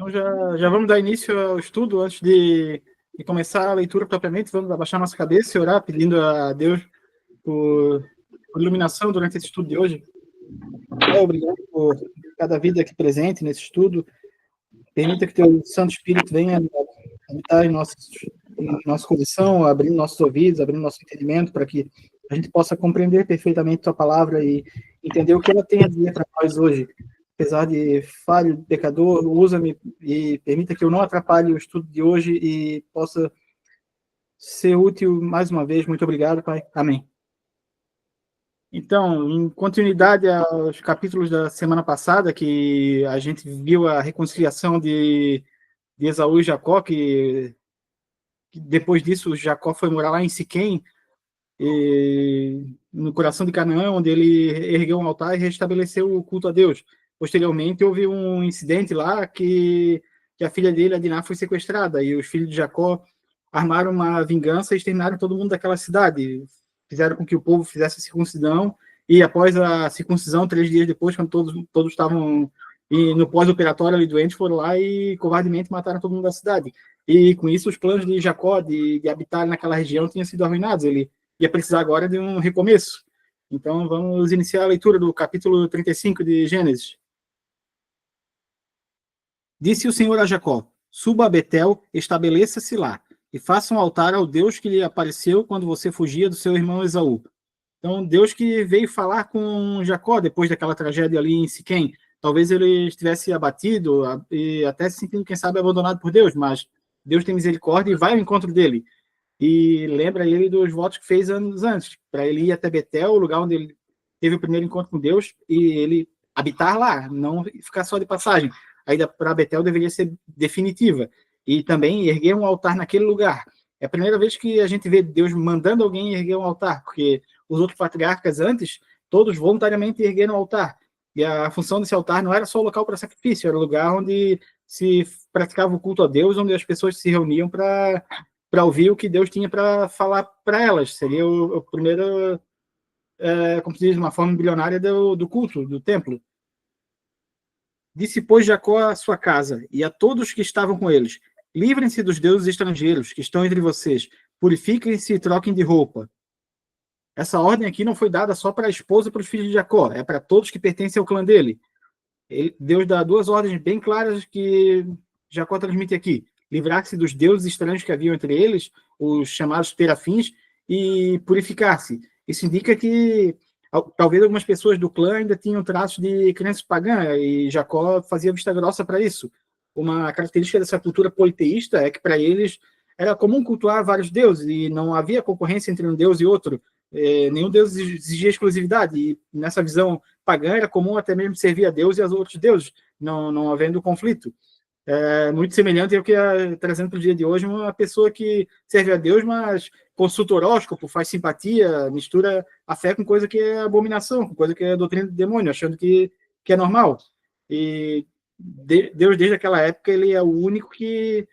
Então já vamos dar início ao estudo. Antes de começar a leitura propriamente, vamos abaixar nossa cabeça e orar, pedindo a Deus por iluminação durante esse estudo de hoje. Obrigado por cada vida aqui presente nesse estudo. Permita que teu Santo Espírito venha habitar em nosso coração, abrindo nossos ouvidos, abrindo nosso entendimento, para que a gente possa compreender perfeitamente tua palavra e entender o que ela tem a dizer para nós hoje. Apesar de falho, pecador, usa-me e permita que eu não atrapalhe o estudo de hoje e possa ser útil mais uma vez. Muito obrigado, Pai. Amém. Então, em continuidade aos capítulos da semana passada, que a gente viu a reconciliação de Esaú e Jacó, que depois disso Jacó foi morar lá em Siquém, no coração de Canaã, onde ele ergueu um altar e restabeleceu o culto a Deus. Posteriormente, houve um incidente lá que a filha dele, a Diná, foi sequestrada, e os filhos de Jacó armaram uma vingança e exterminaram todo mundo daquela cidade. Fizeram com que o povo fizesse a circuncisão, e após a circuncisão, 3 dias depois, quando todos estavam no pós-operatório ali doentes, foram lá e covardemente mataram todo mundo da cidade. E com isso, os planos de Jacó de habitar naquela região tinham sido arruinados. Ele ia precisar agora de um recomeço. Então, vamos iniciar a leitura do capítulo 35 de Gênesis. Disse o Senhor a Jacó: suba a Betel, estabeleça-se lá, e faça um altar ao Deus que lhe apareceu quando você fugia do seu irmão Esaú. Então, Deus que veio falar com Jacó depois daquela tragédia ali em Siquém. Talvez ele estivesse abatido e até se sentindo, quem sabe, abandonado por Deus, mas Deus tem misericórdia e vai ao encontro dele. E lembra ele dos votos que fez anos antes, para ele ir até Betel, o lugar onde ele teve o primeiro encontro com Deus, e ele habitar lá, não ficar só de passagem. A ida para Betel deveria ser definitiva. E também erguer um altar naquele lugar. É a primeira vez que a gente vê Deus mandando alguém erguer um altar, porque os outros patriarcas antes, todos voluntariamente ergueram um altar. E a função desse altar não era só o local para sacrifício, era o lugar onde se praticava o culto a Deus, onde as pessoas se reuniam para ouvir o que Deus tinha para falar para elas. Seria o primeiro, como se diz, uma forma bilionária do culto, do templo. Disse, pois, Jacó a sua casa e a todos que estavam com eles: livrem-se dos deuses estrangeiros que estão entre vocês, purifiquem-se e troquem de roupa. Essa ordem aqui não foi dada só para a esposa e para os filhos de Jacó, é para todos que pertencem ao clã dele. Deus dá 2 ordens bem claras que Jacó transmite aqui: livrar-se dos deuses estranhos que haviam entre eles, os chamados terafins, e purificar-se. Isso indica que talvez algumas pessoas do clã ainda tinham traços de crença pagã, e Jacó fazia vista grossa para isso. Uma característica dessa cultura politeísta é que para eles era comum cultuar vários deuses, e não havia concorrência entre um deus e outro. Nenhum deus exigia exclusividade, e nessa visão pagã era comum até mesmo servir a Deus e aos outros deuses, não havendo conflito. Muito semelhante ao que trazendo para o dia de hoje uma pessoa que serve a Deus, mas consulta horóscopo, faz simpatia, mistura a fé com coisa que é abominação, com coisa que é doutrina do demônio, achando que é normal. E Deus, desde aquela época, ele é o único que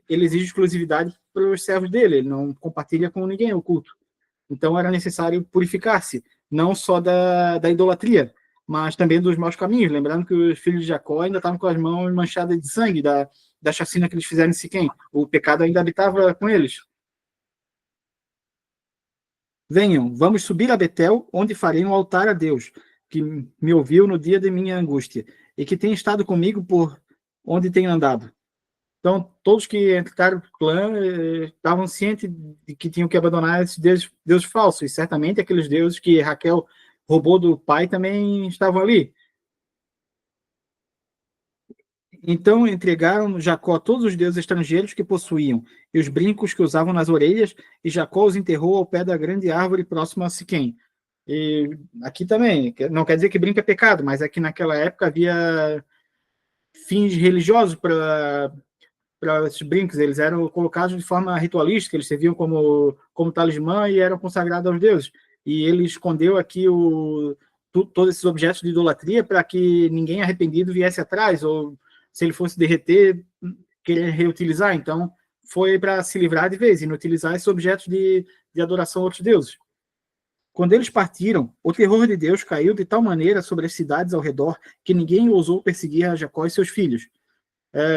ele exige exclusividade para os servos dele, ele não compartilha com ninguém o culto. Então era necessário purificar-se, não só da idolatria, mas também dos maus caminhos. Lembrando que os filhos de Jacó ainda estavam com as mãos manchadas de sangue da chacina que eles fizeram em Siquém. O pecado ainda habitava com eles. Venham, vamos subir a Betel, onde farei um altar a Deus, que me ouviu no dia de minha angústia, e que tem estado comigo por onde tenho andado. Então, todos que entraram no clã estavam cientes de que tinham que abandonar esses deuses falsos. E certamente aqueles deuses que Raquel roubou do pai também estavam ali. Então, entregaram Jacó todos os deuses estrangeiros que possuíam e os brincos que usavam nas orelhas, e Jacó os enterrou ao pé da grande árvore próxima a Siquém. E aqui também, não quer dizer que brinco é pecado, mas é que naquela época havia fins religiosos para esses brincos. Eles eram colocados de forma ritualística, eles serviam como talismã e eram consagrados aos deuses. E ele escondeu aqui todos esses objetos de idolatria para que ninguém arrependido viesse atrás, ou se ele fosse derreter, querer reutilizar. Então, foi para se livrar de vez, inutilizar esses objetos de adoração a outros deuses. Quando eles partiram, o terror de Deus caiu de tal maneira sobre as cidades ao redor que ninguém ousou perseguir a Jacó e seus filhos.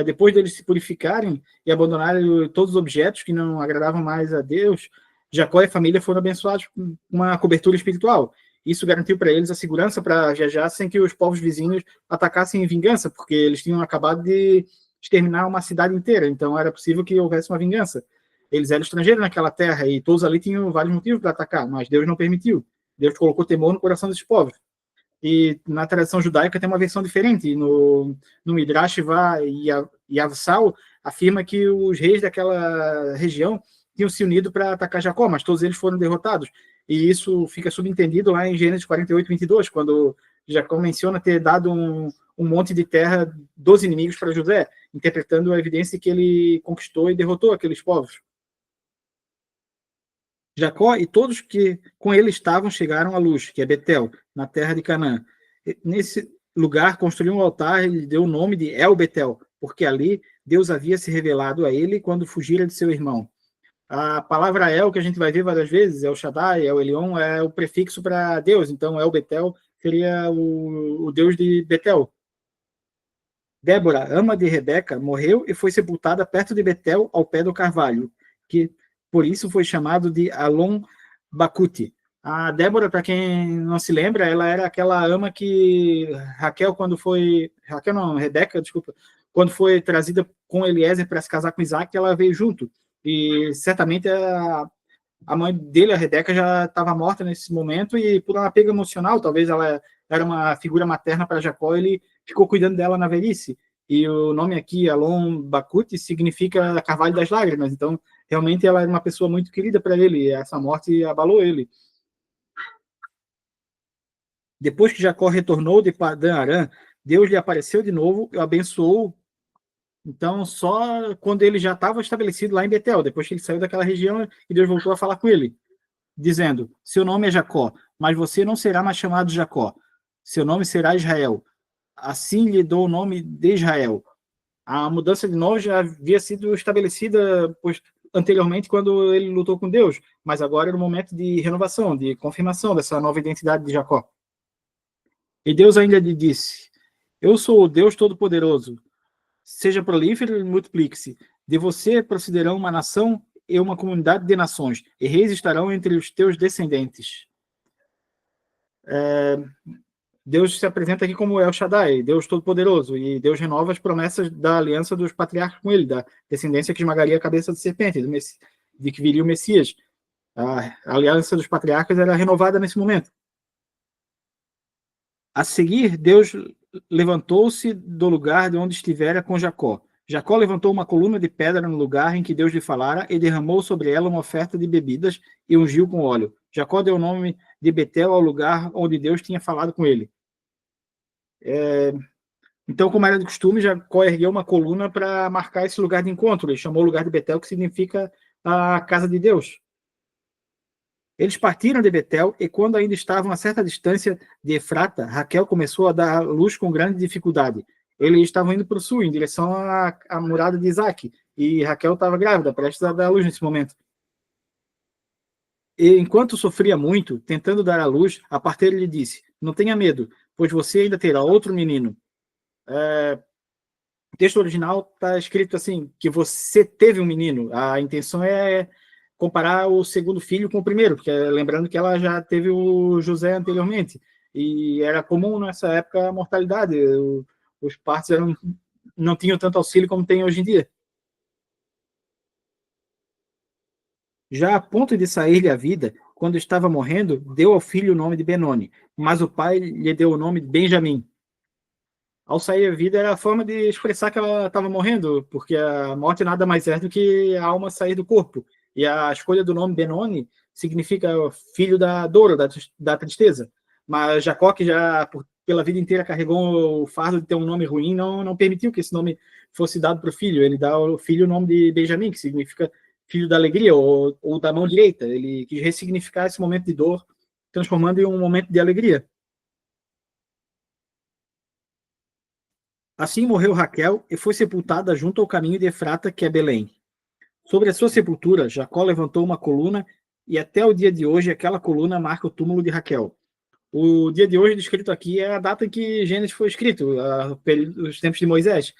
depois deles se purificarem e abandonarem todos os objetos que não agradavam mais a Deus, Jacó e a família foram abençoados com uma cobertura espiritual. Isso garantiu para eles a segurança para viajar sem que os povos vizinhos atacassem em vingança, porque eles tinham acabado de exterminar uma cidade inteira, então era possível que houvesse uma vingança. Eles eram estrangeiros naquela terra e todos ali tinham vários motivos para atacar, mas Deus não permitiu. Deus colocou temor no coração desses povos. E na tradição judaica tem uma versão diferente. No Midrash Yavsal afirma que os reis daquela região tinham se unido para atacar Jacó, mas todos eles foram derrotados. E isso fica subentendido lá em Gênesis 48, 22, quando Jacó menciona ter dado um monte de terra dos inimigos para José, interpretando a evidência que ele conquistou e derrotou aqueles povos. Jacó e todos que com ele estavam chegaram à luz, que é Betel, na terra de Canaã. Nesse lugar construiu um altar e lhe deu o nome de El Betel, porque ali Deus havia se revelado a ele quando fugira de seu irmão. A palavra El, que a gente vai ver várias vezes, El Shaddai, El Elyon, é o prefixo para Deus, então El Betel seria o Deus de Betel. Débora, ama de Rebeca, morreu e foi sepultada perto de Betel, ao pé do carvalho, que por isso foi chamado de Alon Bacuti. A Débora, para quem não se lembra, ela era aquela ama que Rebeca, desculpa, quando foi trazida com Eliezer para se casar com Isaac, ela veio junto. E certamente a mãe dele, a Rebeca, já estava morta nesse momento e por um apego emocional, talvez ela era uma figura materna para Jacó, ele ficou cuidando dela na velhice. E o nome aqui, Alon Bacuti, significa Carvalho das Lágrimas. Então, realmente, ela era uma pessoa muito querida para ele. E essa morte abalou ele. Depois que Jacó retornou de Padã Arã, Deus lhe apareceu de novo e o abençoou. Então, só quando ele já estava estabelecido lá em Betel, depois que ele saiu daquela região, e Deus voltou a falar com ele, dizendo: seu nome é Jacó, mas você não será mais chamado Jacó. Seu nome será Israel. Assim lhe dou o nome de Israel. A mudança de nome já havia sido estabelecida anteriormente quando ele lutou com Deus, mas agora era o momento de renovação, de confirmação dessa nova identidade de Jacó. E Deus ainda lhe disse: eu sou o Deus Todo-Poderoso. Seja prolífero e multiplique-se. De você procederão uma nação e uma comunidade de nações, e reis estarão entre os teus descendentes. Deus se apresenta aqui como El Shaddai, Deus Todo-Poderoso, e Deus renova as promessas da aliança dos patriarcas com ele, da descendência que esmagaria a cabeça de serpente, de que viria o Messias. A aliança dos patriarcas era renovada nesse momento. A seguir, Deus levantou-se do lugar de onde estivera com Jacó. Jacó levantou uma coluna de pedra no lugar em que Deus lhe falara e derramou sobre ela uma oferta de bebidas e ungiu com óleo. Jacó deu o nome de Betel ao lugar onde Deus tinha falado com ele. Então, como era de costume, Jacó ergueu uma coluna para marcar esse lugar de encontro. Ele chamou o lugar de Betel, que significa a casa de Deus. Eles partiram de Betel e, quando ainda estavam a certa distância de Efrata, Raquel começou a dar luz com grande dificuldade. Eles estavam indo para o sul, em direção à morada de Isaac, e Raquel estava grávida, prestes a dar luz nesse momento. E, enquanto sofria muito, tentando dar à luz, a parteira lhe disse: não tenha medo, pois você ainda terá outro menino. O texto original está escrito assim, que você teve um menino. A intenção é comparar o segundo filho com o primeiro, porque lembrando que ela já teve o José anteriormente, e era comum nessa época a mortalidade, os partos não tinham tanto auxílio como tem hoje em dia. Já a ponto de sair-lhe a vida, quando estava morrendo, deu ao filho o nome de Benoni, mas o pai lhe deu o nome de Benjamim. Ao sair a vida era a forma de expressar que ela estava morrendo, porque a morte nada mais é do que a alma sair do corpo. E a escolha do nome Benoni significa filho da dor, da tristeza. Mas Jacó, que já pela vida inteira carregou o fardo de ter um nome ruim, não permitiu que esse nome fosse dado para o filho. Ele dá ao filho o nome de Benjamim, que significa filho da alegria, ou da mão direita. Ele quis ressignificar esse momento de dor, transformando em um momento de alegria. Assim morreu Raquel e foi sepultada junto ao caminho de Efrata, que é Belém. Sobre a sua sepultura, Jacó levantou uma coluna e até o dia de hoje aquela coluna marca o túmulo de Raquel. O dia de hoje descrito aqui é a data em que Gênesis foi escrito, os tempos de Moisés.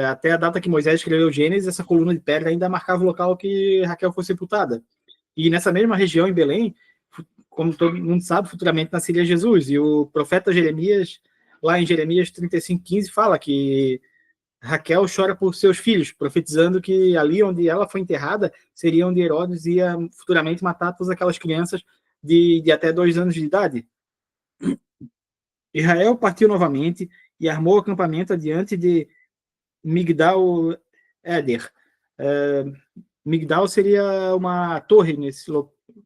Até a data que Moisés escreveu Gênesis, essa coluna de pedra ainda marcava o local que Raquel foi sepultada. E nessa mesma região, em Belém, como todo mundo sabe, futuramente nasceria Jesus. E o profeta Jeremias, lá em Jeremias 35:15, fala que Raquel chora por seus filhos, profetizando que ali onde ela foi enterrada seria onde Herodes ia futuramente matar todas aquelas crianças de até 2 anos de idade. Israel partiu novamente e armou acampamento adiante de Migdal-Eder. Migdal seria uma torre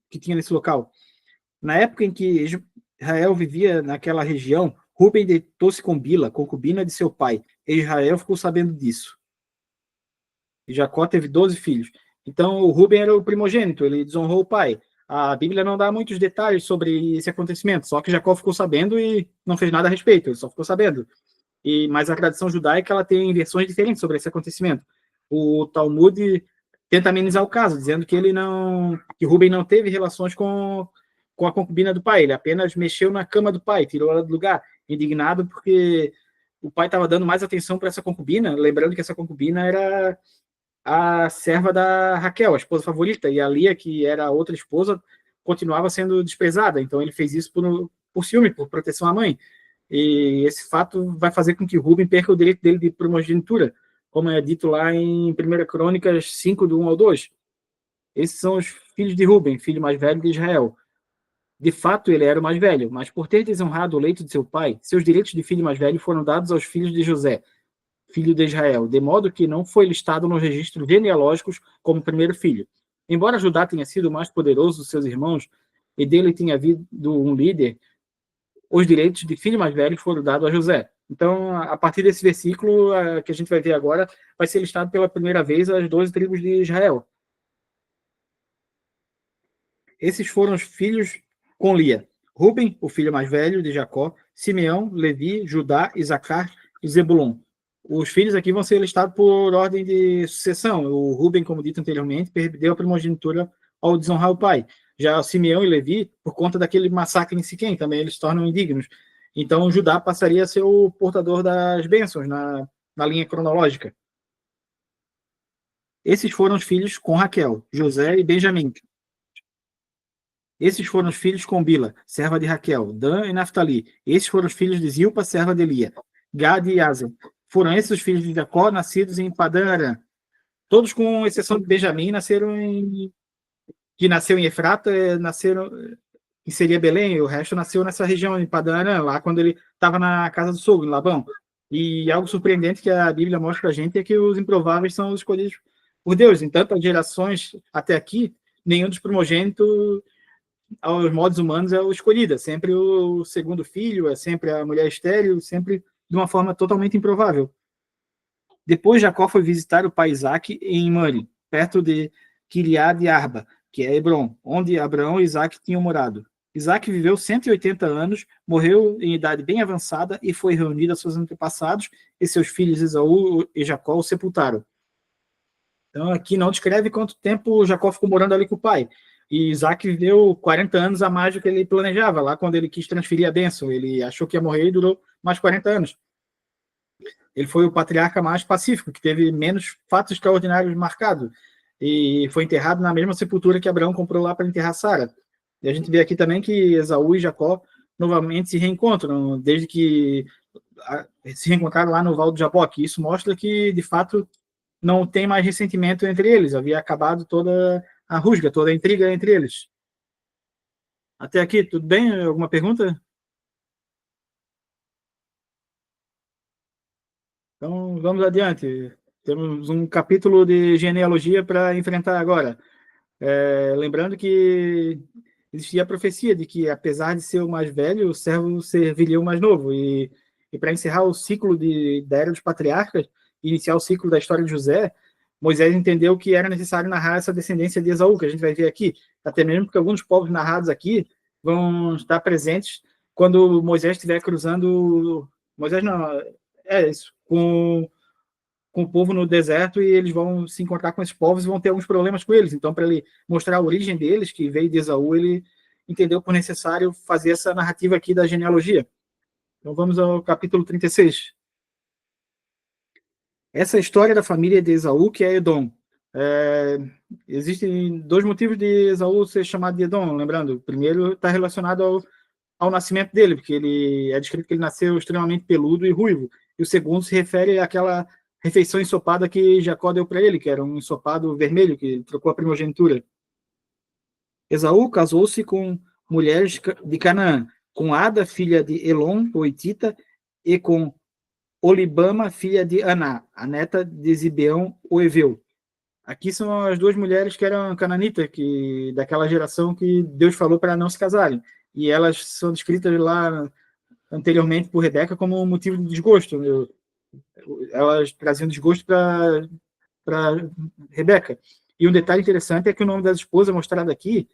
que tinha nesse local. Na época em que Israel vivia naquela região, Rubem deitou-se com Bila, concubina de seu pai. E Israel ficou sabendo disso. E Jacó teve 12 filhos. Então, o Rubem era o primogênito, ele desonrou o pai. A Bíblia não dá muitos detalhes sobre esse acontecimento, só que Jacó ficou sabendo e não fez nada a respeito, ele só ficou sabendo. Mas a tradição judaica ela tem versões diferentes sobre esse acontecimento. O Talmud tenta amenizar o caso, dizendo que Rubem não teve relações com a concubina do pai, ele apenas mexeu na cama do pai, tirou ela do lugar, indignado porque o pai estava dando mais atenção para essa concubina, lembrando que essa concubina era a serva da Raquel, a esposa favorita, e a Lia, que era a outra esposa, continuava sendo desprezada. Então ele fez isso por ciúme, por proteção à mãe. E esse fato vai fazer com que Rubem perca o direito dele de primogenitura, como é dito lá em 1 Crônicas 5, do 1 ao 2. Esses são os filhos de Rubem, filho mais velho de Israel. De fato, ele era o mais velho, mas por ter desonrado o leito de seu pai, seus direitos de filho mais velho foram dados aos filhos de José, filho de Israel, de modo que não foi listado nos registros genealógicos como primeiro filho. Embora Judá tenha sido o mais poderoso dos seus irmãos, e dele tenha havido um líder, os direitos de filho mais velho foram dados a José. Então, a partir desse versículo que a gente vai ver agora, vai ser listado pela primeira vez as 12 tribos de Israel. Esses foram os filhos com Lia: Rubem, o filho mais velho de Jacó, Simeão, Levi, Judá, Isacar e Zebulon. Os filhos aqui vão ser listados por ordem de sucessão. O Rubem, como dito anteriormente, perdeu a primogenitura ao desonrar o pai. Já Simeão e Levi, por conta daquele massacre em Siquém, também eles se tornam indignos. Então, Judá passaria a ser o portador das bênçãos na linha cronológica. Esses foram os filhos com Raquel, José e Benjamim. Esses foram os filhos com Bila, serva de Raquel, Dan e Naphtali. Esses foram os filhos de Zilpa, serva de Lia, Gad e Aser. Foram esses os filhos de Jacó, nascidos em Padã Aram. Todos, com exceção de Benjamim, que nasceu em Efrata, nasceram que seria Belém. O resto nasceu nessa região, em Padã Aram, lá quando ele estava na casa do sogro, em Labão. E algo surpreendente que a Bíblia mostra para a gente é que os improváveis são os escolhidos por Deus. Em tantas gerações até aqui, nenhum dos primogênitos aos modos humanos é o escolhido, é sempre o segundo filho, é sempre a mulher estéril, sempre de uma forma totalmente improvável. Depois Jacó foi visitar o pai Isaac em Mari, perto de Kiriat Arba, que é Hebron, onde Abraão e Isaac tinham morado. Isaac viveu 180 anos, morreu em idade bem avançada e foi reunido a seus antepassados, e seus filhos Esaú e Jacó o sepultaram. Então aqui não descreve quanto tempo Jacó ficou morando ali com o pai. E Isaac viveu 40 anos a mais do que ele planejava, lá quando ele quis transferir a bênção. Ele achou que ia morrer e durou mais 40 anos. Ele foi o patriarca mais pacífico, que teve menos fatos extraordinários marcados. E foi enterrado na mesma sepultura que Abraão comprou lá para enterrar Sara. E a gente vê aqui também que Esaú e Jacó novamente se reencontram, desde que se reencontraram lá no Val do Jaboque. Isso mostra que, de fato, não tem mais ressentimento entre eles. Havia acabado toda a rusga, toda a intriga entre eles. Até aqui, tudo bem? Alguma pergunta? Então, vamos adiante. Temos um capítulo de genealogia para enfrentar agora. Lembrando que existia a profecia de que, apesar de ser o mais velho, o servo serviria o mais novo. E para encerrar o ciclo da Era dos Patriarcas, iniciar o ciclo da história de José, Moisés entendeu que era necessário narrar essa descendência de Esaú, que a gente vai ver aqui, até mesmo porque alguns povos narrados aqui vão estar presentes quando Moisés estiver cruzando... Moisés não, isso, com o povo no deserto, e eles vão se encontrar com esses povos e vão ter alguns problemas com eles. Então, para ele mostrar a origem deles, que veio de Esaú, ele entendeu por necessário fazer essa narrativa aqui da genealogia. Então, vamos ao capítulo 36. Essa é a história da família de Esaú, que é Edom. É, existem dois motivos de Esaú ser chamado de Edom, lembrando. O primeiro está relacionado ao nascimento dele, porque ele é descrito que ele nasceu extremamente peludo e ruivo. E o segundo se refere àquela refeição ensopada que Jacó deu para ele, que era um ensopado vermelho, que trocou a primogenitura. Esaú casou-se com mulheres de Canaã, com Ada, filha de Elon, o Hitita, e com Olibama, filha de Aná, a neta de Zibeão, o Eveu. Aqui são as duas mulheres que eram cananitas, que, daquela geração que Deus falou para não se casarem. E elas são descritas lá anteriormente por Rebeca como um motivo de desgosto. Elas traziam desgosto para Rebeca. E um detalhe interessante é que o nome das esposas mostrado aqui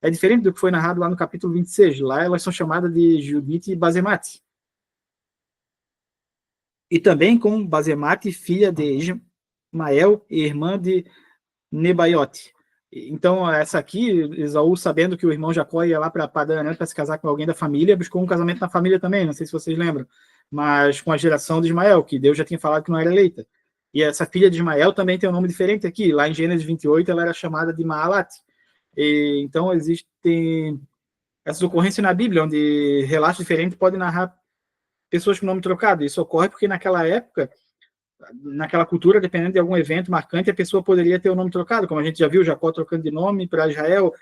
é diferente do que foi narrado lá no capítulo 26. Lá elas são chamadas de Judite e Basemate. E também com Basemate, filha de Ismael e irmã de Nebaiote. Então, essa aqui, Esaú, sabendo que o irmão Jacó ia lá para Padã para se casar com alguém da família, buscou um casamento na família também, não sei se vocês lembram, mas com a geração de Ismael, que Deus já tinha falado que não era eleita. E essa filha de Ismael também tem um nome diferente aqui. Lá em Gênesis 28, ela era chamada de Maalat. E, então, existem essas ocorrências na Bíblia, onde relatos diferentes podem narrar pessoas com nome trocado. Isso ocorre porque naquela época, naquela cultura, dependendo de algum evento marcante, a pessoa poderia ter o nome trocado, como a gente já viu Jacó trocando de nome para Israel,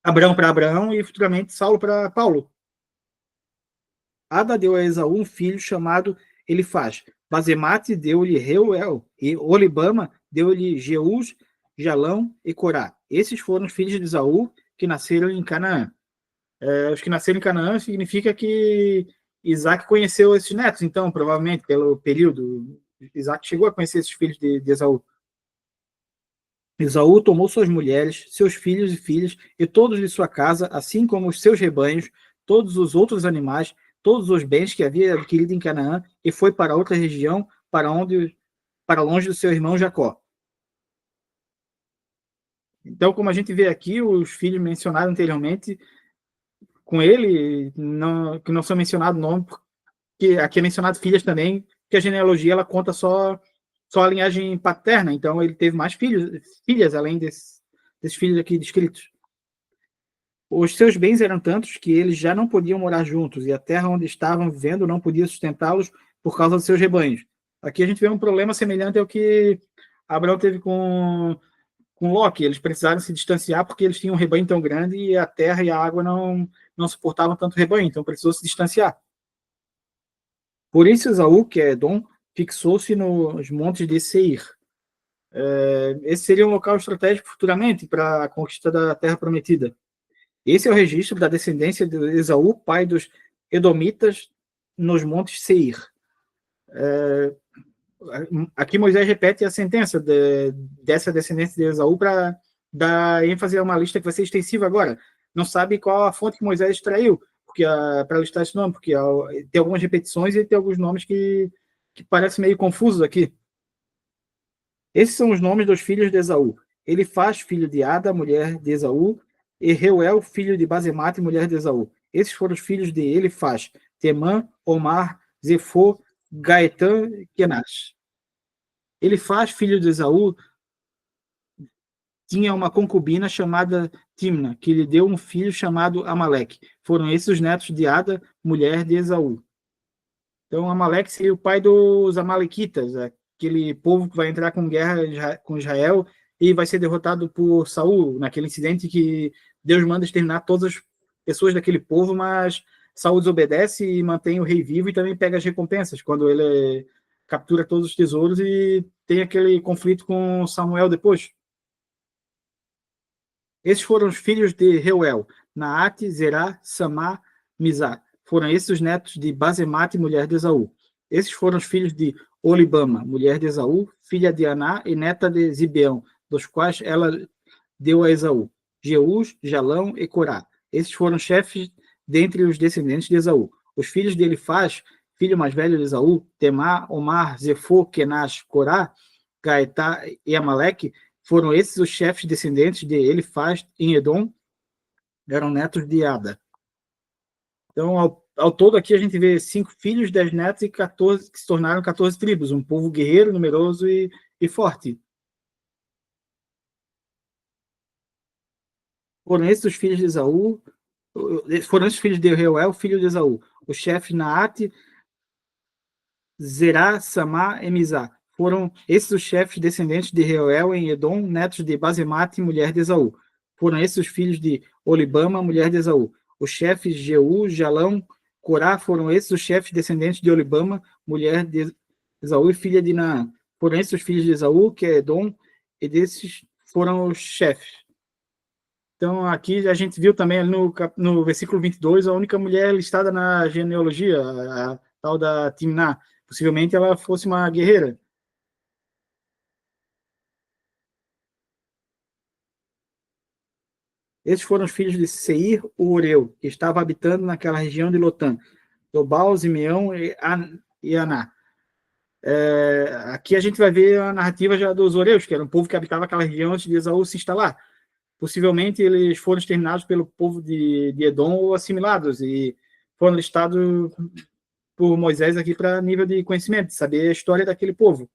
Abraão para Abraão e futuramente Saulo para Paulo. Ada deu a Esaú um filho chamado Elifaz. Basemate deu-lhe Reuel e Olibama deu-lhe Jeús, Jalão e Corá. Esses foram os filhos de Esaú que nasceram em Canaã. Os que nasceram em Canaã significa que Isaac conheceu esses netos, então, provavelmente, pelo período. Isaac chegou a conhecer esses filhos de Esaú. Esaú tomou suas mulheres, seus filhos e filhas, e todos de sua casa, assim como os seus rebanhos, todos os outros animais, todos os bens que havia adquirido em Canaã, e foi para outra região, para longe do seu irmão Jacó. Então, como a gente vê aqui, os filhos mencionados anteriormente, com ele, que não são mencionados nome, porque aqui é mencionado filhas também, que a genealogia ela conta só a linhagem paterna, então ele teve mais filhas, além desses filhos aqui descritos. Os seus bens eram tantos que eles já não podiam morar juntos, e a terra onde estavam vivendo não podia sustentá-los por causa dos seus rebanhos. Aqui a gente vê um problema semelhante ao que Abraão teve com Ló. Eles precisaram se distanciar porque eles tinham um rebanho tão grande e a terra e a água não suportavam tanto rebanho, então precisou se distanciar. Por isso Esaú, que é Edom, fixou-se nos montes de Seir. Esse seria um local estratégico futuramente para a conquista da terra prometida. Esse é o registro da descendência de Esaú, pai dos Edomitas, nos montes Seir. Aqui Moisés repete a sentença dessa descendência de Esaú para dar ênfase a uma lista que vai ser extensiva agora. Não sabe qual a fonte que Moisés extraiu para listar esse nome, porque tem algumas repetições e tem alguns nomes que parecem meio confusos aqui. Esses são os nomes dos filhos de Esaú. Elifaz, filho de Ada, mulher de Esaú, e Reuel, filho de Basemate, mulher de Esaú. Esses foram os filhos de Elifaz: Temã, Omar, Zefô, Gaetã e Kenash. Elifaz, filho de Esaú, tinha uma concubina chamada Timna, que lhe deu um filho chamado Amaleque. Foram esses os netos de Ada, mulher de Esaú. Então, Amaleque seria o pai dos Amalequitas, aquele povo que vai entrar com guerra com Israel e vai ser derrotado por Saul, naquele incidente que Deus manda exterminar todas as pessoas daquele povo, mas Saul desobedece e mantém o rei vivo e também pega as recompensas, quando ele captura todos os tesouros e tem aquele conflito com Samuel depois. Esses foram os filhos de Reuel: Naate, Zerá, Samá, Mizá. Foram esses os netos de Basemate, mulher de Esaú. Esses foram os filhos de Olibama, mulher de Esaú, filha de Aná e neta de Zibeão, dos quais ela deu a Esaú: Jeús, Jalão e Corá. Esses foram chefes dentre os descendentes de Esaú. Os filhos de Elifaz, filho mais velho de Esaú: Temá, Omar, Zefô, Kenash, Corá, Gaetá e Amaleque. Foram esses os chefes descendentes de Elifaz em Edom, eram netos de Ada. Então, ao todo aqui a gente vê 5 filhos, 10 netos e 14 que se tornaram 14 tribos, um povo guerreiro, numeroso e forte. Foram esses os filhos de Esaú, foram esses os filhos de Reuel, filho de Esaú. O chefe Naate, Zerá, Samá e Mizá. Foram esses os chefes descendentes de Reuel em Edom, netos de Basemate, mulher de Esaú. Foram esses os filhos de Olibama, mulher de Esaú. Os chefes Jeú, Jalão, Corá, foram esses os chefes descendentes de Olibama, mulher de Esaú e filha de Naã. Foram esses os filhos de Esaú, que é Edom, e desses foram os chefes. Então, aqui a gente viu também no versículo 22 a única mulher listada na genealogia, a tal da Timná. Possivelmente ela fosse uma guerreira. Esses foram os filhos de Seir, o Oreu, que estava habitando naquela região de Lotã. Tobal, Zimeão e Aná. Aqui a gente vai ver a narrativa já dos Oreus, que era um povo que habitava aquela região antes de Esaú se instalar. Possivelmente eles foram exterminados pelo povo de Edom ou assimilados, e foram listados por Moisés aqui para nível de conhecimento, saber a história daquele povo.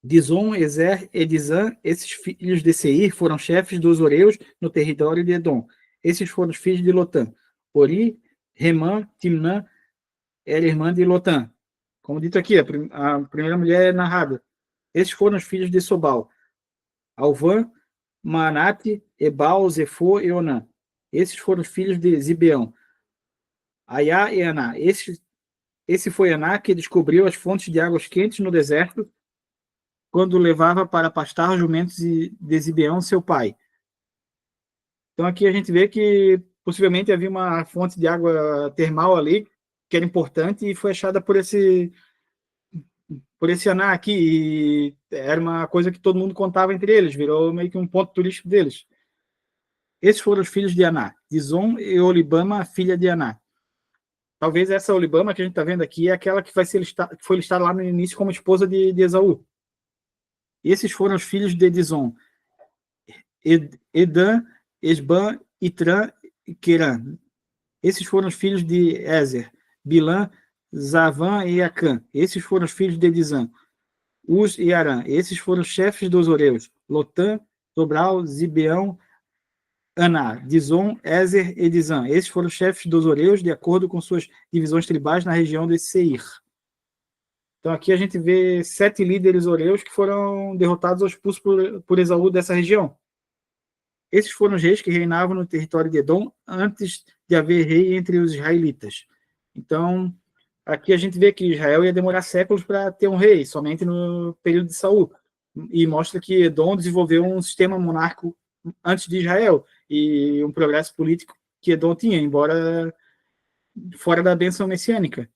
Dizon, Ezer e Dizan, esses filhos de Seir, foram chefes dos Oreus no território de Edom. Esses foram os filhos de Lotã. Ori, Remã, Timnã, era irmã de Lotã. Como dito aqui, a primeira mulher é narrada. Esses foram os filhos de Sobal. Alvã, Manate, Ebal, Zefô e Onã. Esses foram os filhos de Zibeão. Aiá e Aná. Esse foi Aná que descobriu as fontes de águas quentes no deserto, quando levava para pastar os jumentos de Zibeão, seu pai. Então aqui a gente vê que possivelmente havia uma fonte de água termal ali, que era importante, e foi achada por esse Aná aqui, e era uma coisa que todo mundo contava entre eles, virou meio que um ponto turístico deles. Esses foram os filhos de Aná, Dizon e Olibama, filha de Aná. Talvez essa Olibama que a gente está vendo aqui é aquela que que foi listada lá no início como esposa de Esaú. Esses foram os filhos de Dizon, Edan, Esban, Itran e Querã. Esses foram os filhos de Ezer, Bilã, Zavã e Acã. Esses foram os filhos de Dizan, Uz e Arã. Esses foram os chefes dos Oreus, Lotã, Tobral, Zibeão, Aná, Dizon, Ezer e Dizan. Esses foram os chefes dos Oreus, de acordo com suas divisões tribais na região de Seir. Então aqui a gente vê 7 líderes Oreus que foram derrotados ou expulsos por Esaú dessa região. Esses foram os reis que reinavam no território de Edom antes de haver rei entre os israelitas. Então, aqui a gente vê que Israel ia demorar séculos para ter um rei, somente no período de Saul. E mostra que Edom desenvolveu um sistema monárquico antes de Israel e um progresso político que Edom tinha, embora fora da bênção messiânica.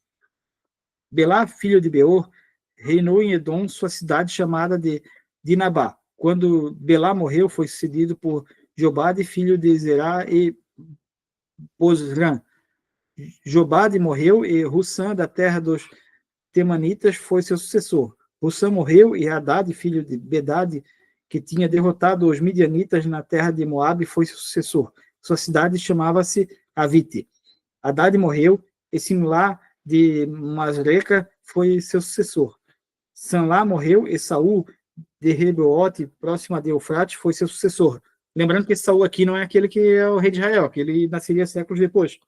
Belá, filho de Beor, reinou em Edom sua cidade chamada de Dinabá. Quando Belá morreu, foi sucedido por Jobade, filho de Zerá e Bozrã. Jobade morreu e Hussã, da terra dos Temanitas, foi seu sucessor. Hussã morreu e Hadad, filho de Bedade, que tinha derrotado os midianitas na terra de Moabe, foi seu sucessor. Sua cidade chamava-se Avite. Hadad morreu e Simlá de Masreca foi seu sucessor. Sanlá morreu e Saul de Rebeote, próxima de Eufrates, foi seu sucessor. Lembrando que esse Saul aqui não é aquele que é o rei de Israel, que ele nasceria séculos depois.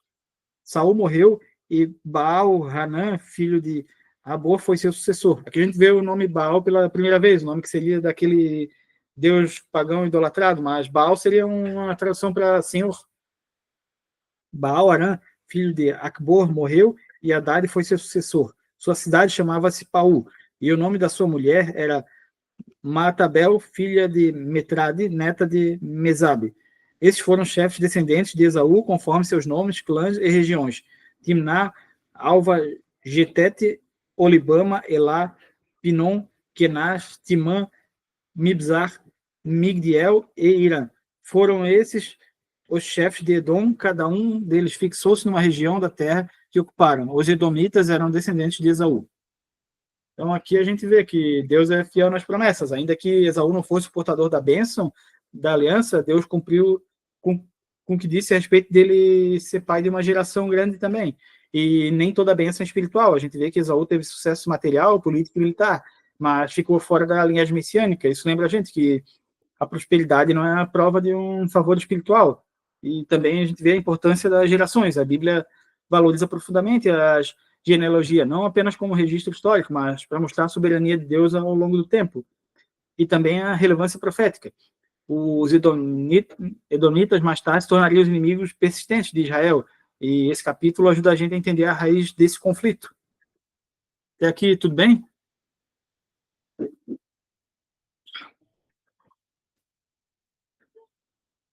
Saul morreu e Baal Hanã, filho de Abor, foi seu sucessor. Aqui a gente vê o nome Baal pela primeira vez, o nome que seria daquele deus pagão idolatrado, mas Baal seria uma tradução para senhor. Baal Harã, filho de Acbor, morreu e Haddad foi seu sucessor. Sua cidade chamava-se Paú, e o nome da sua mulher era Matabel, filha de Metrade, neta de Mesabe. Esses foram chefes descendentes de Esaú, conforme seus nomes, clãs e regiões. Timná, Alva, Getete, Olibama, Elá, Pinom, Kenaz, Timã, Mibzar, Migdiel e Irã. Foram esses os chefes de Edom, cada um deles fixou-se numa região da terra que ocuparam. Os edomitas eram descendentes de Esaú. Então aqui a gente vê que Deus é fiel nas promessas. Ainda que Esaú não fosse o portador da bênção, da aliança, Deus cumpriu com o que disse a respeito dele ser pai de uma geração grande também. E nem toda a bênção é espiritual. A gente vê que Esaú teve sucesso material, político e militar, mas ficou fora da linhagem messiânica. Isso lembra a gente que a prosperidade não é a prova de um favor espiritual. E também a gente vê a importância das gerações. A Bíblia valoriza profundamente a genealogia, não apenas como registro histórico, mas para mostrar a soberania de Deus ao longo do tempo. E também a relevância profética. Os Edomitas mais tarde se tornariam os inimigos persistentes de Israel. E esse capítulo ajuda a gente a entender a raiz desse conflito. Até aqui, tudo bem?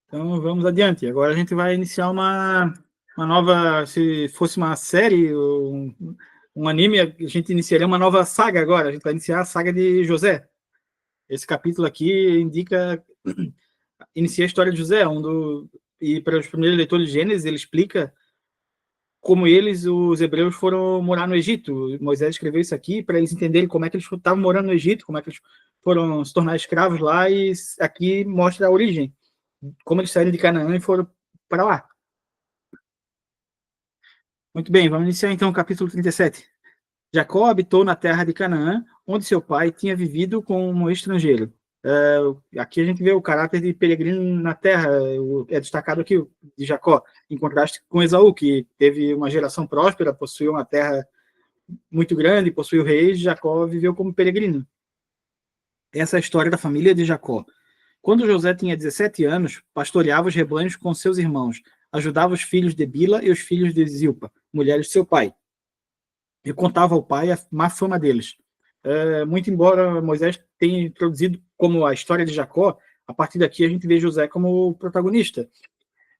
Então, vamos adiante. Agora a gente vai iniciar uma nova... Se fosse uma série, um anime, a gente iniciaria uma nova saga agora. A gente vai iniciar a saga de José. Esse capítulo aqui inicia a história de José, e para os primeiros leitores de Gênesis, ele explica como os hebreus, foram morar no Egito. Moisés escreveu isso aqui para eles entenderem como é que eles estavam morando no Egito, como é que eles foram se tornar escravos lá, e aqui mostra a origem, como eles saíram de Canaã e foram para lá. Muito bem, vamos iniciar então o capítulo 37. Jacó habitou na terra de Canaã, onde seu pai tinha vivido como estrangeiro. Aqui a gente vê o caráter de peregrino na terra, é destacado aqui de Jacó, em contraste com Esaú, que teve uma geração próspera, possuiu uma terra muito grande, possuiu reis. Jacó viveu como peregrino. Essa é a história da família de Jacó. Quando José tinha 17 anos, pastoreava os rebanhos com seus irmãos, ajudava os filhos de Bila e os filhos de Zilpa, mulheres de seu pai, e contava ao pai a má fama deles. Muito embora Moisés tenha introduzido como a história de Jacó, a partir daqui a gente vê José como protagonista.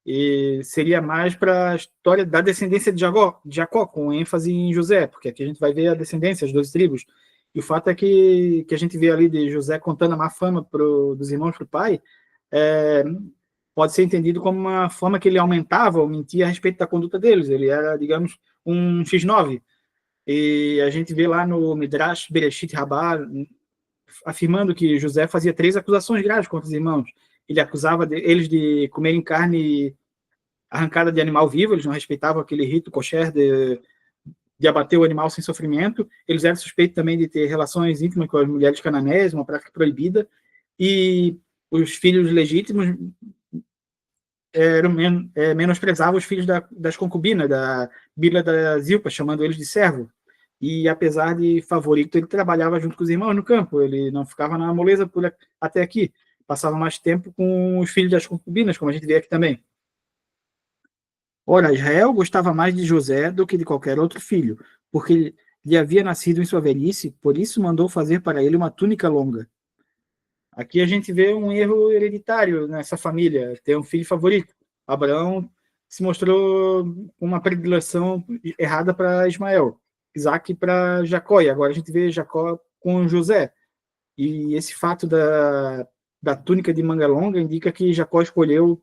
E seria mais para a história da descendência de Jacó, com ênfase em José, porque aqui a gente vai ver a descendência, as 12 tribos. E o fato é que a gente vê ali de José contando a má fama dos irmãos para o pai, pode ser entendido como uma forma que ele aumentava ou mentia a respeito da conduta deles. Ele era, digamos, um X9. E a gente vê lá no Midrash Bereshit Rabbah afirmando que José fazia 3 acusações graves contra os irmãos. Ele acusava eles de comerem carne arrancada de animal vivo, eles não respeitavam aquele rito kosher de abater o animal sem sofrimento. Eles eram suspeitos também de ter relações íntimas com as mulheres cananeias, uma prática proibida. E os filhos legítimos menosprezavam os filhos das concubinas, da Bila da Zilpa, chamando eles de servo. E apesar de favorito, ele trabalhava junto com os irmãos no campo, ele não ficava na moleza até aqui, passava mais tempo com os filhos das concubinas, como a gente vê aqui também. Ora, Israel gostava mais de José do que de qualquer outro filho, porque lhe havia nascido em sua velhice, por isso mandou fazer para ele uma túnica longa. Aqui a gente vê um erro hereditário nessa família, ter um filho favorito. Abraão se mostrou uma predileção errada para Ismael, Isaac para Jacó, e agora a gente vê Jacó com José. E esse fato da túnica de manga longa indica que Jacó escolheu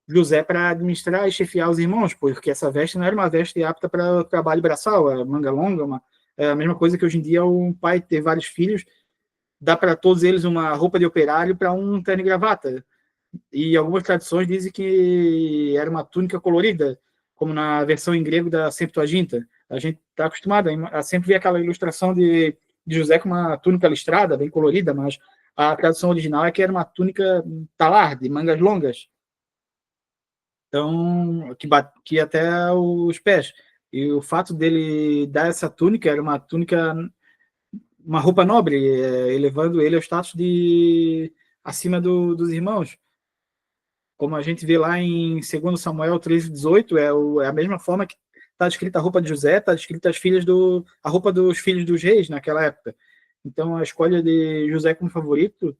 José para administrar e chefiar os irmãos, porque essa veste não era uma veste apta para trabalho braçal, a manga longa, é a mesma coisa que hoje em dia um pai ter vários filhos, dá para todos eles uma roupa de operário para um terno e gravata. E algumas tradições dizem que era uma túnica colorida, como na versão em grego da Septuaginta. A gente está acostumado a sempre ver aquela ilustração de José com uma túnica listrada, bem colorida, mas a tradução original é que era uma túnica talar, de mangas longas, então que ia até os pés. E o fato dele dar essa túnica era uma túnica, uma roupa nobre, elevando ele ao status de acima dos irmãos. Como a gente vê lá em 2 Samuel 13:18, é a mesma forma que está escrita a roupa de José, está escrita a roupa dos filhos dos reis naquela época. Então a escolha de José como favorito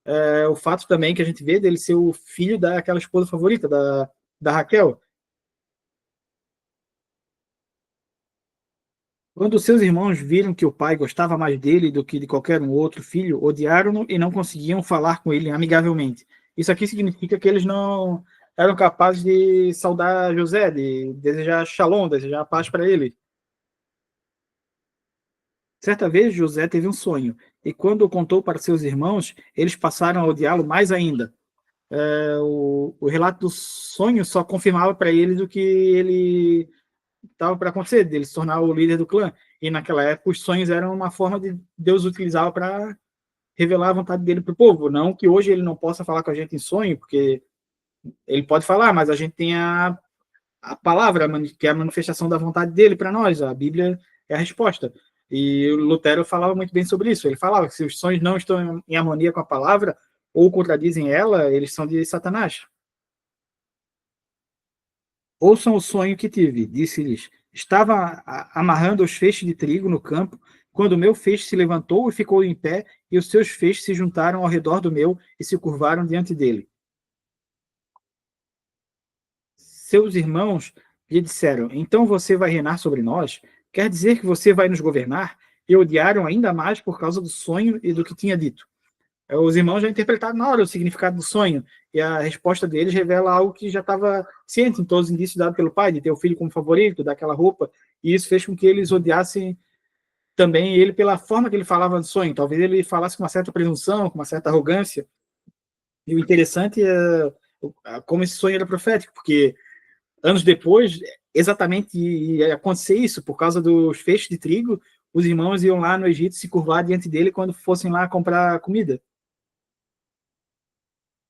é o fato também que a gente vê dele ser o filho daquela esposa favorita, da Raquel. Quando seus irmãos viram que o pai gostava mais dele do que de qualquer um outro filho, odiaram-no e não conseguiam falar com ele amigavelmente. Isso aqui significa que eles não eram capazes de saudar José, de desejar shalom, desejar paz para ele. Certa vez, José teve um sonho, e quando o contou para seus irmãos, eles passaram a odiá-lo mais ainda. o relato do sonho só confirmava para ele o que ele estava para acontecer, dele se tornar o líder do clã. E naquela época os sonhos eram uma forma de Deus utilizava para revelar a vontade dele para o povo. Não que hoje ele não possa falar com a gente em sonho, porque ele pode falar, mas a gente tem a palavra, que é a manifestação da vontade dele para nós. A Bíblia é a resposta. E o Lutero falava muito bem sobre isso. Ele falava que se os sonhos não estão em harmonia com a palavra ou contradizem ela, eles são de Satanás. Ouçam o sonho que tive, disse-lhes. Estava amarrando os feixes de trigo no campo, quando o meu feixe se levantou e ficou em pé, e os seus feixes se juntaram ao redor do meu e se curvaram diante dele. Seus irmãos lhe disseram: Então você vai reinar sobre nós? Quer dizer que você vai nos governar? E odiaram ainda mais por causa do sonho e do que tinha dito. Os irmãos já interpretaram na hora o significado do sonho, e a resposta deles revela algo que já estava ciente em todos os indícios dados pelo pai, de ter o filho como favorito, daquela roupa, e isso fez com que eles odiassem também ele pela forma que ele falava do sonho. Talvez ele falasse com uma certa presunção, com uma certa arrogância. E o interessante é como esse sonho era profético, porque anos depois, exatamente ia acontecer isso, por causa dos feixes de trigo, os irmãos iam lá no Egito se curvar diante dele quando fossem lá comprar comida.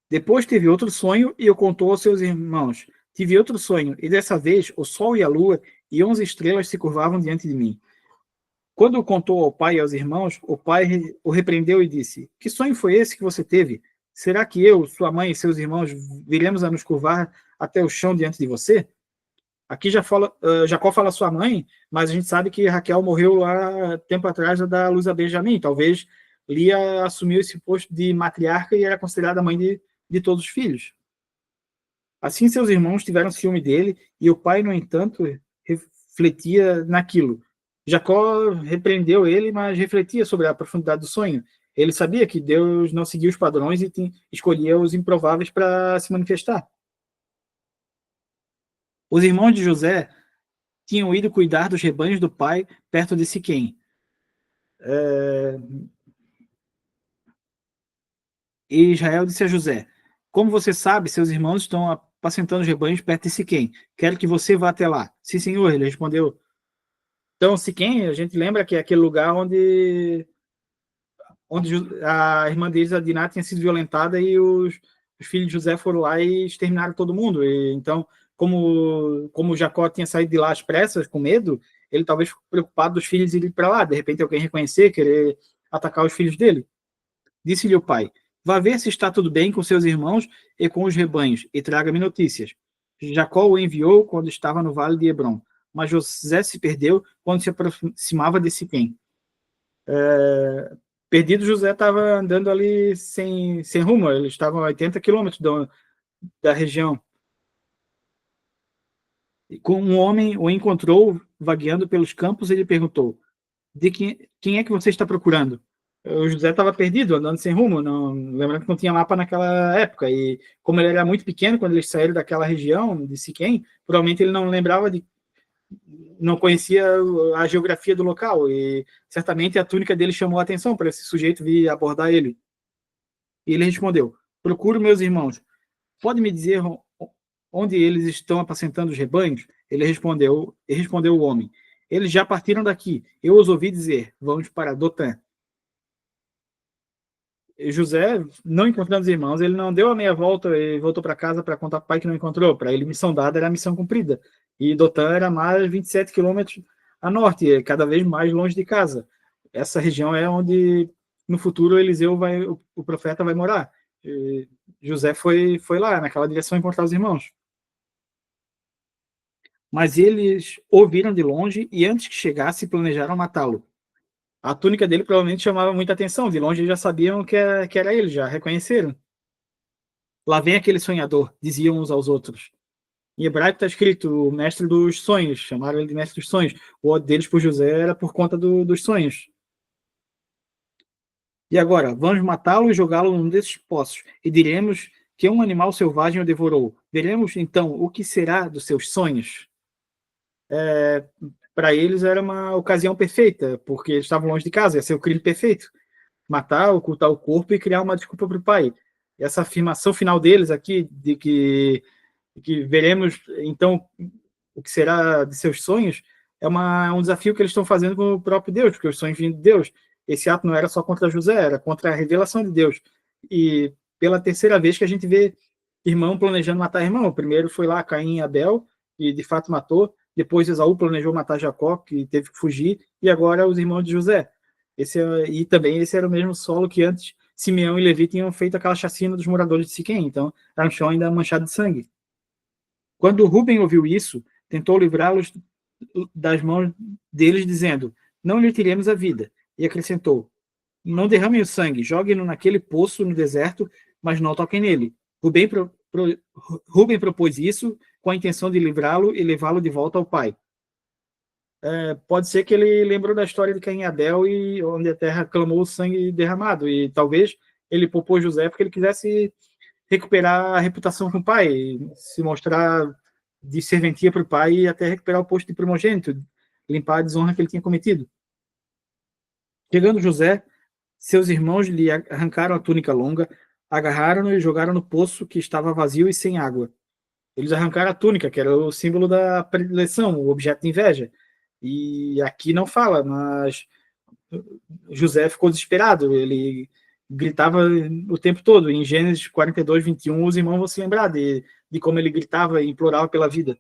Depois teve outro sonho e o contou aos seus irmãos. Tive outro sonho, e dessa vez o sol e a lua e 11 estrelas se curvavam diante de mim. Quando o contou ao pai e aos irmãos, o pai o repreendeu e disse: Que sonho foi esse que você teve? Será que eu, sua mãe e seus irmãos viremos a nos curvar até o chão diante de você? Aqui já fala, Jacó fala sua mãe, mas a gente sabe que Raquel morreu lá tempo atrás da luz a Benjamim. Talvez Lia assumiu esse posto de matriarca e era considerada a mãe de todos os filhos. Assim, seus irmãos tiveram ciúme dele e o pai, no entanto, refletia naquilo. Jacó repreendeu ele, mas refletia sobre a profundidade do sonho. Ele sabia que Deus não seguia os padrões e escolhia os improváveis para se manifestar. Os irmãos de José tinham ido cuidar dos rebanhos do pai perto de Siquém. E Israel disse a José: Como você sabe, seus irmãos estão apacentando os rebanhos perto de Siquém. Quero que você vá até lá. Sim, senhor, ele respondeu. Então, Siquém, a gente lembra que é aquele lugar onde a irmã deles, a Diná, tinha sido violentada e os filhos de José foram lá e exterminaram todo mundo. E, então, como Jacó tinha saído de lá às pressas, com medo, ele talvez ficou preocupado dos filhos irem para lá, de repente alguém reconhecer, querer atacar os filhos dele. Disse-lhe o pai: Vá ver se está tudo bem com seus irmãos e com os rebanhos, e traga-me notícias. Jacó o enviou quando estava no vale de Hebron, mas José se perdeu quando se aproximava de Siquém. Perdido, José estava andando ali sem rumo, eles estavam a 80 quilômetros da região. E com um homem o encontrou vagueando pelos campos e lhe perguntou: De quem é que você está procurando? O José estava perdido, andando sem rumo, não, lembrando que não tinha mapa naquela época, e como ele era muito pequeno, quando eles saíram daquela região de Siquém, provavelmente ele não lembrava não conhecia a geografia do local, e certamente a túnica dele chamou a atenção para esse sujeito vir abordar ele. E ele respondeu: Procuro meus irmãos. Pode me dizer onde eles estão apacentando os rebanhos? Respondeu o homem: Eles já partiram daqui. Eu os ouvi dizer: Vamos para Dotã. José, não encontrando os irmãos, ele não deu a meia volta e voltou para casa para contar para o pai que não encontrou. Para ele, missão dada era a missão cumprida. E Dotã era mais 27 quilômetros a norte, cada vez mais longe de casa. Essa região é onde, no futuro, o profeta vai morar. E José foi lá, naquela direção, encontrar os irmãos. Mas eles o viram de longe e, antes que chegasse, planejaram matá-lo. A túnica dele provavelmente chamava muita atenção. De longe já sabiam que era ele, já reconheceram. Lá vem aquele sonhador, diziam uns aos outros. Em hebraico está escrito o mestre dos sonhos, chamaram ele de mestre dos sonhos. O ódio deles por José era por conta dos sonhos. E agora, vamos matá-lo e jogá-lo num desses poços, e diremos que um animal selvagem o devorou. Veremos então o que será dos seus sonhos. Para eles era uma ocasião perfeita, porque eles estavam longe de casa, ia ser o crime perfeito. Matar, ocultar o corpo e criar uma desculpa para o pai. essa afirmação final deles aqui, de que veremos, então, o que será de seus sonhos, um desafio que eles estão fazendo com o próprio Deus, porque os sonhos vinham de Deus. Esse ato não era só contra José, era contra a revelação de Deus. E pela terceira vez que a gente vê irmão planejando matar irmão. O primeiro foi lá Caim e Abel, e de fato matou. Depois Esaú planejou matar Jacó, que teve que fugir. E agora os irmãos de José. E também esse era o mesmo solo que antes Simeão e Levi tinham feito aquela chacina dos moradores de Siquém. Então era um chão ainda manchado de sangue. Quando Rubem ouviu isso, tentou livrá-los das mãos deles, dizendo: não lhe tiremos a vida. E acrescentou: não derramem o sangue, joguem-no naquele poço no deserto, mas não toquem nele. Rubem propôs isso com a intenção de livrá-lo e levá-lo de volta ao pai. Pode ser que ele lembrou da história de Caim e Abel, e onde a terra clamou o sangue derramado, e talvez ele propôs José porque ele quisesse recuperar a reputação com o pai, se mostrar de serventia para o pai e até recuperar o posto de primogênito, limpar a desonra que ele tinha cometido. Chegando José, seus irmãos lhe arrancaram a túnica longa, agarraram-no e jogaram no poço que estava vazio e sem água. Eles arrancaram a túnica, que era o símbolo da predileção, o objeto de inveja. E aqui não fala, mas José ficou desesperado, ele gritava o tempo todo. Em Gênesis 42, 21, os irmãos vão se lembrar de como ele gritava e implorava pela vida.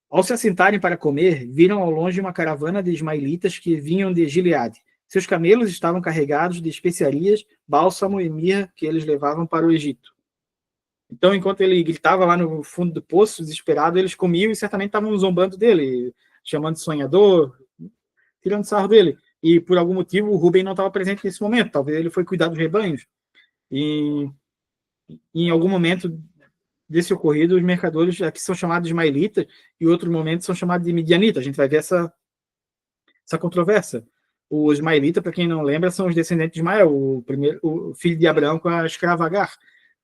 Ao se assentarem para comer, viram ao longe uma caravana de ismaelitas que vinham de Gileade. Seus camelos estavam carregados de especiarias, bálsamo e mirra que eles levavam para o Egito. Então, enquanto ele gritava lá no fundo do poço, desesperado, eles comiam e certamente estavam zombando dele, chamando de sonhador, tirando sarro dele. E, por algum motivo, o Rubem não estava presente nesse momento. Talvez ele foi cuidar dos rebanhos. E, em algum momento desse ocorrido, os mercadores aqui são chamados de ismaelitas e, em outro momento, são chamados de midianitas. A gente vai ver essa controvérsia. Os ismaelitas, para quem não lembra, são os descendentes de Ismael, o filho de Abraão com a escrava Agar.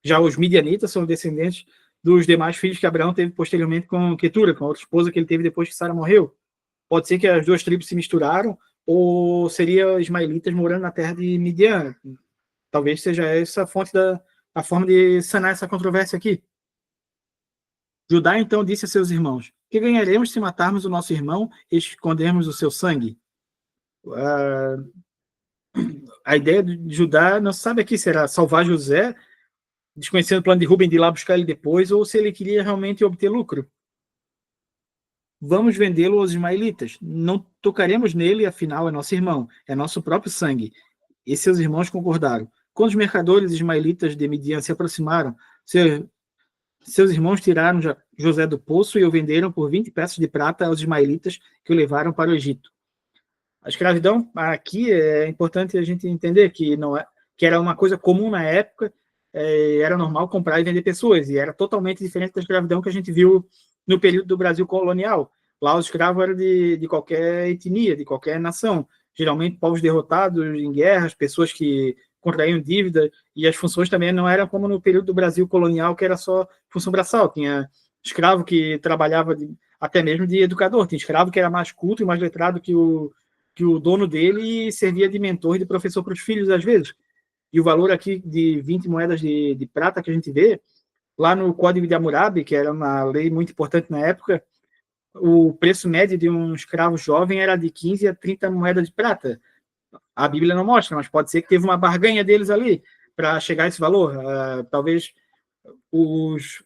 Já os midianitas são descendentes dos demais filhos que Abraão teve posteriormente com Quetura, com a outra esposa que ele teve depois que Sara morreu. Pode ser que as duas tribos se misturaram, ou seria ismaelitas morando na terra de Midian. Talvez seja essa a forma de sanar essa controvérsia aqui. Judá então disse a seus irmãos: que ganharemos se matarmos o nosso irmão e escondermos o seu sangue? A ideia de Judá não se sabe aqui se era salvar José, desconhecendo o plano de Rubem de ir lá buscar ele depois, ou se ele queria realmente obter lucro. Vamos vendê-lo aos ismaelitas. Não tocaremos nele, afinal é nosso irmão, é nosso próprio sangue. E seus irmãos concordaram. Quando os mercadores ismaelitas de Midian se aproximaram, seus irmãos tiraram José do poço e o venderam por 20 peças de prata aos ismaelitas, que o levaram para o Egito. A escravidão, aqui é importante a gente entender que era uma coisa comum na época, era normal comprar e vender pessoas, e era totalmente diferente da escravidão que a gente viu no período do Brasil colonial. Lá os escravos eram de qualquer etnia, de qualquer nação, geralmente povos derrotados em guerras, pessoas que contraíam dívida, e as funções também não eram como no período do Brasil colonial, que era só função braçal. Tinha escravo que trabalhava até mesmo de educador, tinha escravo que era mais culto e mais letrado que o dono dele, e servia de mentor e de professor para os filhos, às vezes. E o valor aqui de 20 moedas de prata que a gente vê, lá no Código de Hammurabi, que era uma lei muito importante na época, o preço médio de um escravo jovem era de 15 a 30 moedas de prata. A Bíblia não mostra, mas pode ser que teve uma barganha deles ali para chegar a esse valor. Talvez os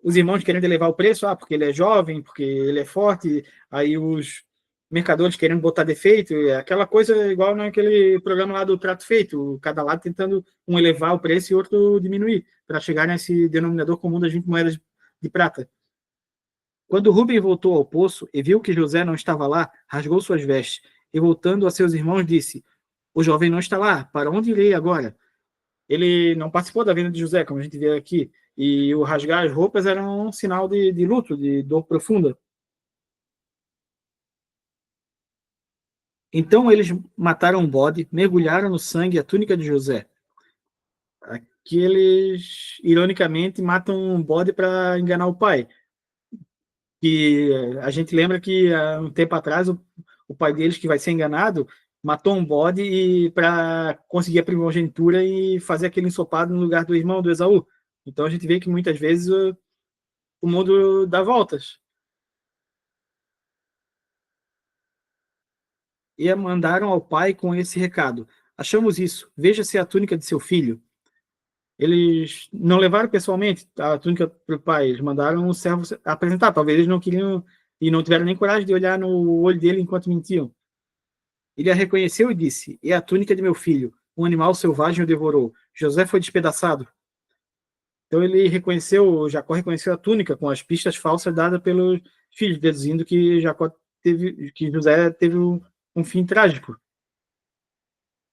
irmãos querendo elevar o preço, porque ele é jovem, porque ele é forte, aí os mercadores querendo botar defeito, aquela coisa igual naquele programa lá do Trato Feito, cada lado tentando um elevar o preço e outro diminuir, para chegar nesse denominador comum das 20 moedas de prata. Quando Rubem voltou ao poço e viu que José não estava lá, rasgou suas vestes e, voltando a seus irmãos, disse: o jovem não está lá, para onde irei agora? Ele não participou da venda de José, como a gente vê aqui, e o rasgar as roupas era um sinal de luto, de dor profunda. Então eles mataram um bode, mergulharam no sangue a túnica de José. Aqui eles, ironicamente, matam um bode para enganar o pai. E a gente lembra que há um tempo atrás o pai deles, que vai ser enganado, matou um bode e para conseguir a primogenitura e fazer aquele ensopado no lugar do irmão do Esaú. Então a gente vê que muitas vezes o mundo dá voltas. E mandaram ao pai com esse recado: achamos isso, veja se é a túnica de seu filho. Eles não levaram pessoalmente a túnica para o pai, eles mandaram o servo apresentar. Talvez eles não queriam e não tiveram nem coragem de olhar no olho dele enquanto mentiam. Ele a reconheceu e disse: é a túnica de meu filho. Um animal selvagem o devorou. José foi despedaçado. Então ele reconheceu, Jacó reconheceu a túnica com as pistas falsas dadas pelos filhos, deduzindo que que José teve um fim trágico.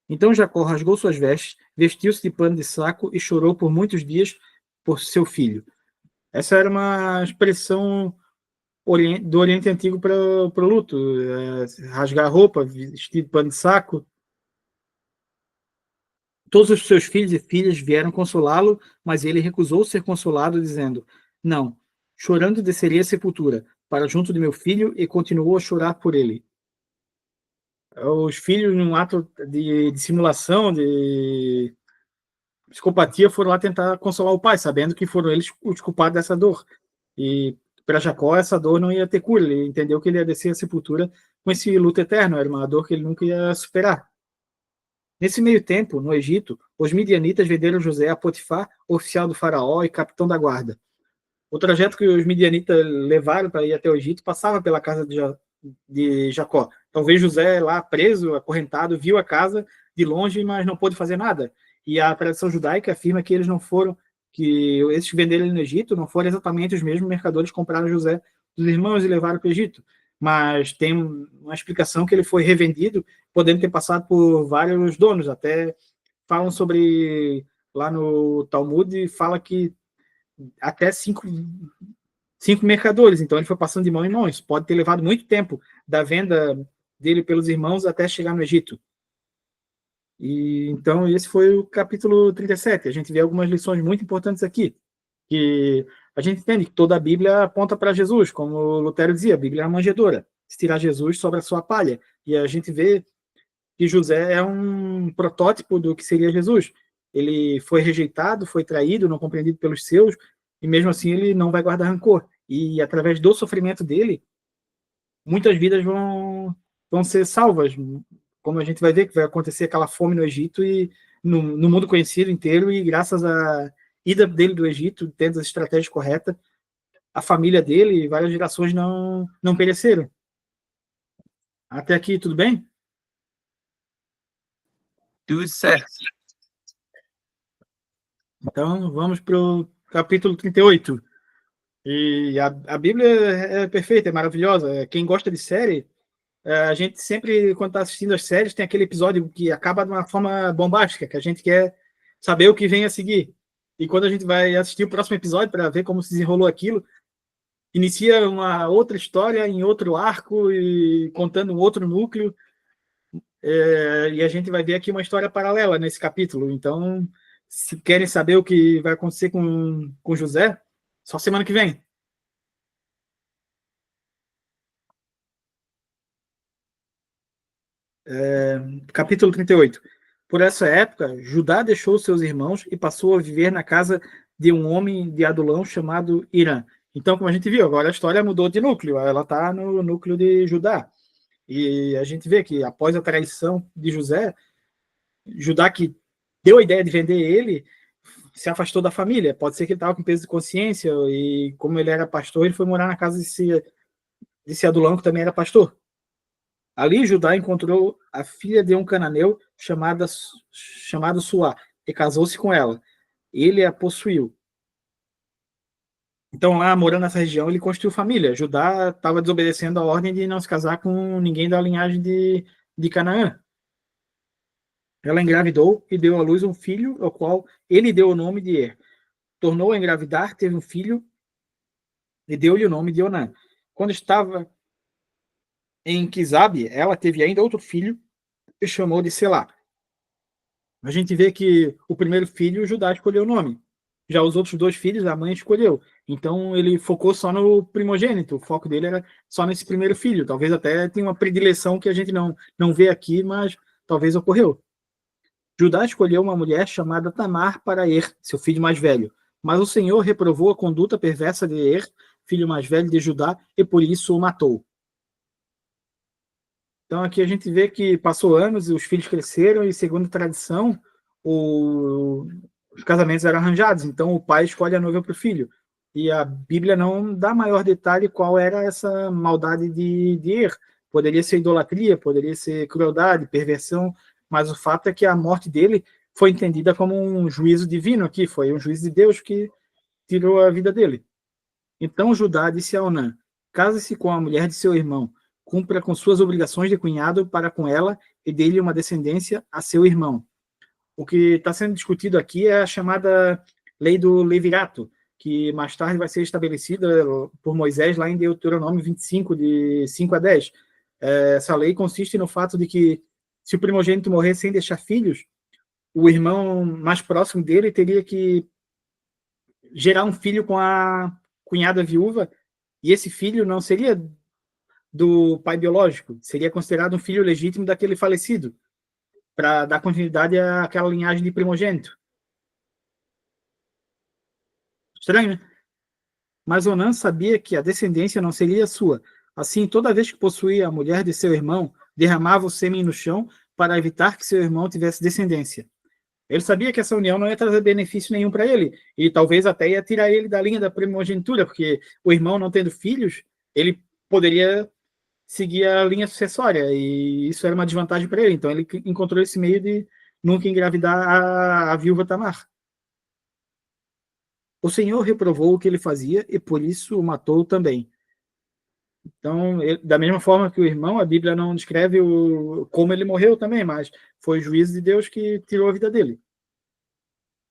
Então Jacó rasgou suas vestes, vestiu-se de pano de saco e chorou por muitos dias por seu filho. Essa era uma expressão do Oriente Antigo para o luto. Rasgar a roupa, vestir de pano de saco. Todos os seus filhos e filhas vieram consolá-lo, mas ele recusou ser consolado, dizendo: não, chorando desceria à sepultura, para junto de meu filho, e continuou a chorar por ele. Os filhos, num ato de simulação, de psicopatia, foram lá tentar consolar o pai, sabendo que foram eles os culpados dessa dor. E para Jacó, essa dor não ia ter cura. Ele entendeu que ele ia descer à sepultura com esse luto eterno, era uma dor que ele nunca ia superar. Nesse meio tempo, no Egito, os midianitas venderam José a Potifar, oficial do faraó e capitão da guarda. O trajeto que os midianitas levaram para ir até o Egito passava pela casa de Jacó. Então veio José lá preso, acorrentado, viu a casa de longe, mas não pôde fazer nada. E a tradição judaica afirma que eles não foram, que esses que venderam ele no Egito não foram exatamente os mesmos mercadores que compraram José dos irmãos e levaram para o Egito. Mas tem uma explicação que ele foi revendido, podendo ter passado por vários donos. Até falam sobre, lá no Talmud, fala que até cinco mercadores, então ele foi passando de mão em mão. Isso pode ter levado muito tempo da venda dele pelos irmãos até chegar no Egito. E então esse foi o capítulo 37. A gente vê algumas lições muito importantes aqui, que a gente entende que toda a Bíblia aponta para Jesus, como Lutero dizia, a Bíblia é uma manjedoura. Se tirar Jesus, sobra a sua palha. E a gente vê que José é um protótipo do que seria Jesus. Ele foi rejeitado, foi traído, não compreendido pelos seus, e mesmo assim ele não vai guardar rancor. E através do sofrimento dele, muitas vidas vão ser salvas. Como a gente vai ver que vai acontecer aquela fome no Egito e no mundo conhecido inteiro, e graças à ida dele do Egito, tendo as estratégias corretas, a família dele e várias gerações não pereceram. Até aqui, tudo bem? Tudo certo. Então, vamos para o capítulo 38. E a Bíblia é perfeita, é maravilhosa. Quem gosta de série, a gente sempre, quando está assistindo as séries, tem aquele episódio que acaba de uma forma bombástica, que a gente quer saber o que vem a seguir. E quando a gente vai assistir o próximo episódio para ver como se desenrolou aquilo, inicia uma outra história em outro arco e contando um outro núcleo. E a gente vai ver aqui uma história paralela nesse capítulo. Então, se querem saber o que vai acontecer com José, só semana que vem. Capítulo 38. Por essa época, Judá deixou seus irmãos e passou a viver na casa de um homem de Adulão chamado Irã. Então, como a gente viu, agora a história mudou de núcleo, ela está no núcleo de Judá. E a gente vê que após a traição de José, Judá, que deu a ideia de vender ele, se afastou da família. Pode ser que ele estava com peso de consciência e, como ele era pastor, ele foi morar na casa desse Adulão, que também era pastor. Ali Judá encontrou a filha de um cananeu chamado Suá e casou-se com ela. Ele a possuiu. Então, lá, morando nessa região, ele construiu família. Judá estava desobedecendo a ordem de não se casar com ninguém da linhagem de Canaã. Ela engravidou e deu à luz um filho, ao qual ele deu o nome de Er. Tornou a engravidar, teve um filho e deu-lhe o nome de Onã. Quando estava em Quisabe, ela teve ainda outro filho e chamou de Selá. A gente vê que o primeiro filho, Judá escolheu o nome. Já os outros dois filhos, a mãe escolheu. Então ele focou só no primogênito, o foco dele era só nesse primeiro filho. Talvez até tenha uma predileção que a gente não vê aqui, mas talvez ocorreu. Judá escolheu uma mulher chamada Tamar para Er, seu filho mais velho. Mas o Senhor reprovou a conduta perversa de Er, filho mais velho de Judá, e por isso o matou. Então aqui a gente vê que passou anos e os filhos cresceram e, segundo a tradição, os casamentos eram arranjados. Então o pai escolhe a noiva para o filho. E a Bíblia não dá maior detalhe qual era essa maldade de Er. Poderia ser idolatria, poderia ser crueldade, perversão, mas o fato é que a morte dele foi entendida como um juízo divino aqui, foi um juízo de Deus que tirou a vida dele. Então Judá disse a Onã: case-se com a mulher de seu irmão, cumpra com suas obrigações de cunhado para com ela e dê-lhe uma descendência a seu irmão. O que está sendo discutido aqui é a chamada lei do levirato, que mais tarde vai ser estabelecida por Moisés lá em Deuteronômio 25, de 5 a 10. Essa lei consiste no fato de que, se o primogênito morrer sem deixar filhos, o irmão mais próximo dele teria que gerar um filho com a cunhada viúva, e esse filho não seria do pai biológico, seria considerado um filho legítimo daquele falecido, para dar continuidade àquela linhagem de primogênito. Estranho, né? Mas Onã sabia que a descendência não seria sua. Assim, toda vez que possuía a mulher de seu irmão, derramava o sêmen no chão para evitar que seu irmão tivesse descendência. Ele sabia que essa união não ia trazer benefício nenhum para ele, e talvez até ia tirar ele da linha da primogenitura, porque o irmão não tendo filhos, ele poderia seguir a linha sucessória, e isso era uma desvantagem para ele. Então ele encontrou esse meio de nunca engravidar a viúva Tamar. O Senhor reprovou o que ele fazia e por isso o matou também. Então, da mesma forma que o irmão, a Bíblia não descreve como ele morreu também, mas foi o juízo de Deus que tirou a vida dele.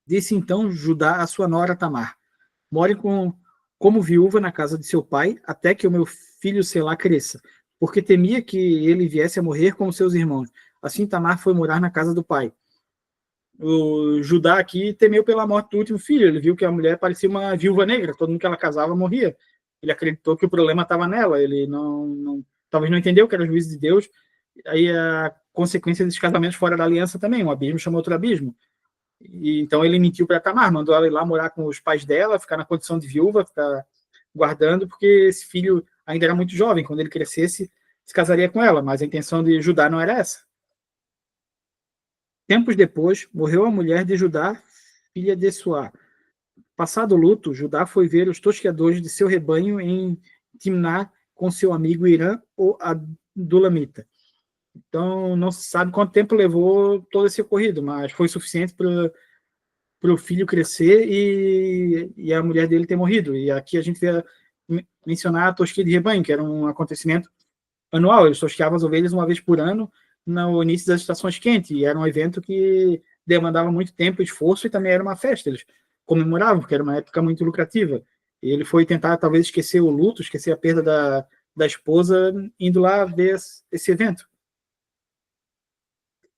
Disse então Judá a sua nora Tamar: more como viúva na casa de seu pai, até que o meu filho Selá cresça, porque temia que ele viesse a morrer como seus irmãos. Assim Tamar foi morar na casa do pai. O Judá aqui temeu pela morte do último filho. Ele viu que a mulher parecia uma viúva negra, todo mundo que ela casava morria. Ele acreditou que o problema estava nela. Ele talvez não entendeu que era o juízo de Deus. Aí a consequência desses casamentos fora da aliança também, um abismo chama outro abismo. E, então ele mentiu para Tamar, mandou ela ir lá morar com os pais dela, ficar na condição de viúva, ficar guardando, porque esse filho ainda era muito jovem. Quando ele crescesse, se casaria com ela, mas a intenção de Judá não era essa. Tempos depois, morreu a mulher de Judá, filha de Suá. Passado o luto, Judá foi ver os tosqueadores de seu rebanho em Timná com seu amigo Irã, o Adulamita. Então, não se sabe quanto tempo levou todo esse ocorrido, mas foi suficiente para o filho crescer e a mulher dele ter morrido. E aqui a gente vê mencionar a tosquia de rebanho, que era um acontecimento anual. Eles tosqueavam as ovelhas uma vez por ano, no início das estações quentes, e era um evento que demandava muito tempo e esforço, e também era uma festa. Eles comemoravam, porque era uma época muito lucrativa. E ele foi tentar, talvez, esquecer o luto, esquecer a perda da esposa, indo lá ver esse evento.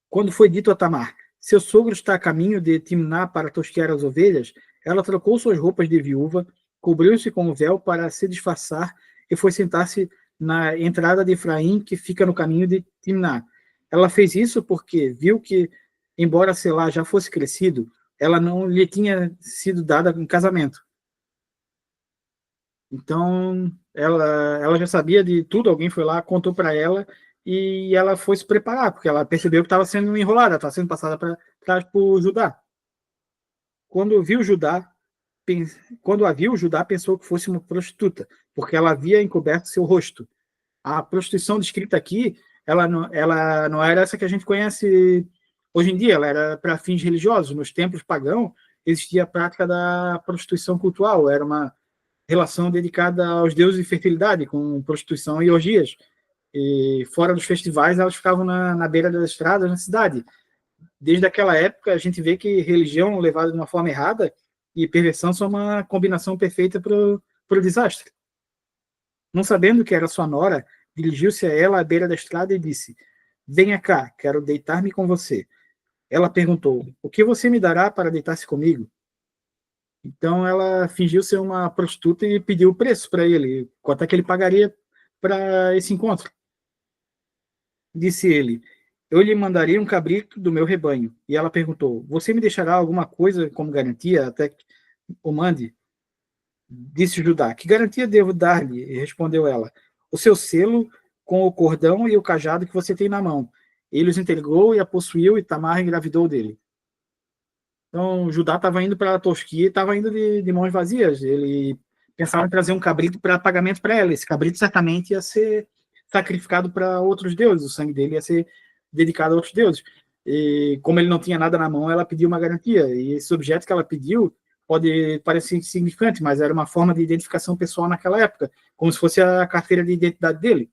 Quando foi dito a Tamar: seu sogro está a caminho de Timná para tosquear as ovelhas, ela trocou suas roupas de viúva, cobriu-se com o véu para se disfarçar e foi sentar-se na entrada de Efraim, que fica no caminho de Timná. Ela fez isso porque viu que, embora Selá já fosse crescido, ela não lhe tinha sido dada em casamento. Então, ela já sabia de tudo, alguém foi lá, contou para ela, e ela foi se preparar, porque ela percebeu que estava sendo enrolada, estava sendo passada para trás por Judá. Quando viu Judá, quando a viu, Judá pensou que fosse uma prostituta, porque ela havia encoberto seu rosto. A prostituição descrita aqui, ela não era essa que a gente conhece hoje em dia, ela era para fins religiosos. Nos templos pagãos, existia a prática da prostituição cultural, era uma relação dedicada aos deuses de fertilidade, com prostituição e orgias. E fora dos festivais, elas ficavam na beira das estradas, na cidade. Desde aquela época, a gente vê que religião levada de uma forma errada e perversão são uma combinação perfeita para o desastre. Não sabendo que era sua nora, dirigiu-se a ela à beira da estrada e disse: venha cá, quero deitar-me com você. Ela perguntou: o que você me dará para deitar-se comigo? Então ela fingiu ser uma prostituta e pediu o preço para ele, quanto é que ele pagaria para esse encontro. Disse ele: eu lhe mandarei um cabrito do meu rebanho. E ela perguntou: você me deixará alguma coisa como garantia até que o mande? Disse Judá: que garantia devo dar-lhe? E respondeu ela: o seu selo com o cordão e o cajado que você tem na mão. Ele os entregou e a possuiu, e Tamar engravidou dele. Então, Judá estava indo para a Tosquia e estava indo de mãos vazias. Ele pensava em trazer um cabrito para pagamento para ela. Esse cabrito certamente ia ser sacrificado para outros deuses. O sangue dele ia ser dedicado a outros deuses. E como ele não tinha nada na mão, ela pediu uma garantia. E esse objeto que ela pediu pode parecer insignificante, mas era uma forma de identificação pessoal naquela época, como se fosse a carteira de identidade dele.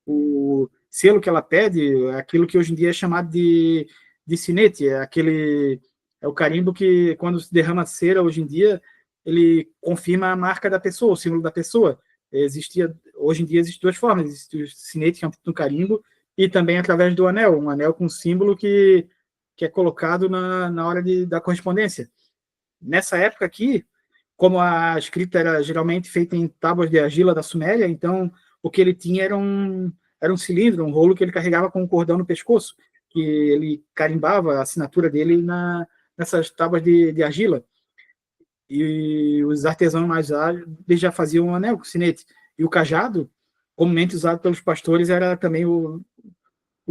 O selo que ela pede é aquilo que hoje em dia é chamado de sinete, é o carimbo que, quando se derrama cera hoje em dia, ele confirma a marca da pessoa, o símbolo da pessoa. Hoje em dia existem duas formas: existe o sinete, que é um carimbo, e também através do anel, um anel com símbolo que é colocado na hora da correspondência. Nessa época aqui, como a escrita era geralmente feita em tábuas de argila da Suméria, então o que ele tinha era um cilindro, um rolo que ele carregava com um cordão no pescoço, que ele carimbava a assinatura dele nessas tábuas de argila. E os artesãos mais ágeis já faziam um anel com sinete. E o cajado, comumente usado pelos pastores, era também o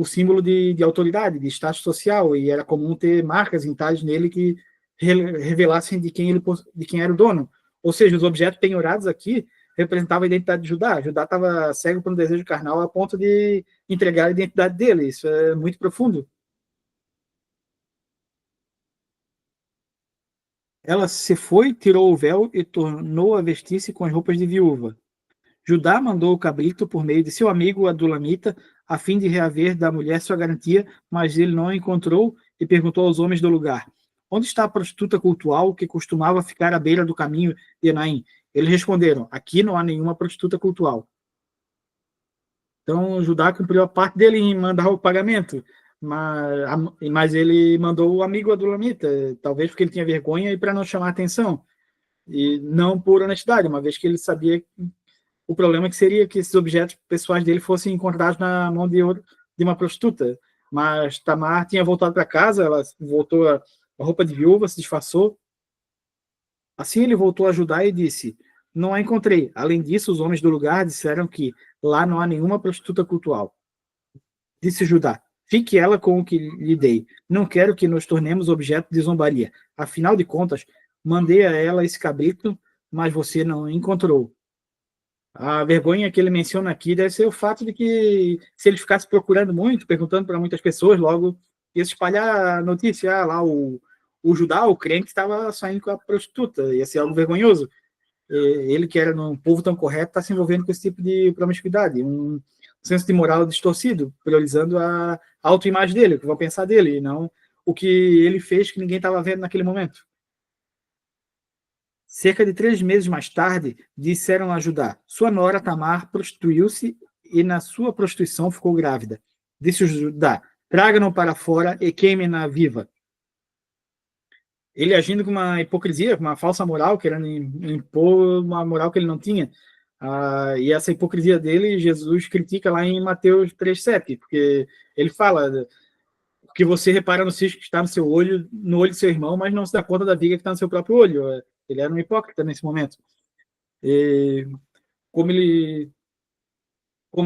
símbolo de autoridade, de status social, e era comum ter marcas em talhos nele que revelassem de quem era o dono. Ou seja, os objetos penhorados aqui representavam a identidade de Judá. Judá estava cego por um desejo carnal a ponto de entregar a identidade dele. Isso é muito profundo. Ela se foi, tirou o véu e tornou a vestir-se com as roupas de viúva. Judá mandou o cabrito por meio de seu amigo Adulamita, a fim de reaver da mulher sua garantia, mas ele não a encontrou e perguntou aos homens do lugar: onde está a prostituta cultual que costumava ficar à beira do caminho de Enaim? Eles responderam: aqui não há nenhuma prostituta cultual. Então Judá cumpriu a parte dele em mandar o pagamento, mas ele mandou o amigo Adulamita, talvez porque ele tinha vergonha e para não chamar atenção, e não por honestidade, uma vez que ele sabia o problema que seria que esses objetos pessoais dele fossem encontrados na mão de uma prostituta. Mas Tamar tinha voltado para casa, ela voltou a roupa de viúva, se disfarçou. Assim ele voltou a ajudar e disse: não a encontrei. Além disso, os homens do lugar disseram que lá não há nenhuma prostituta cultual. Disse Judá: fique ela com o que lhe dei. Não quero que nos tornemos objeto de zombaria. Afinal de contas, mandei a ela esse cabrito, mas você não encontrou. A vergonha que ele menciona aqui deve ser o fato de que, se ele ficasse procurando muito, perguntando para muitas pessoas, logo ia se espalhar a notícia: lá o Judá, o crente, estava saindo com a prostituta. Ia ser algo vergonhoso. Ele, que era num povo tão correto, está se envolvendo com esse tipo de promiscuidade. Um senso de moral distorcido, priorizando a autoimagem dele, o que vão pensar dele, e não o que ele fez que ninguém estava vendo naquele momento. Cerca de 3 meses mais tarde, disseram a Judá: sua nora Tamar prostituiu-se e na sua prostituição ficou grávida. Disse Judá: traga-no para fora e queime-na viva. Ele, agindo com uma hipocrisia, com uma falsa moral, querendo impor uma moral que ele não tinha. E essa hipocrisia dele, Jesus critica lá em Mateus 3,7, porque ele fala que você repara no cisco que está no seu olho, no olho do seu irmão, mas não se dá conta da viga que está no seu próprio olho. Ele era um hipócrita nesse momento. E como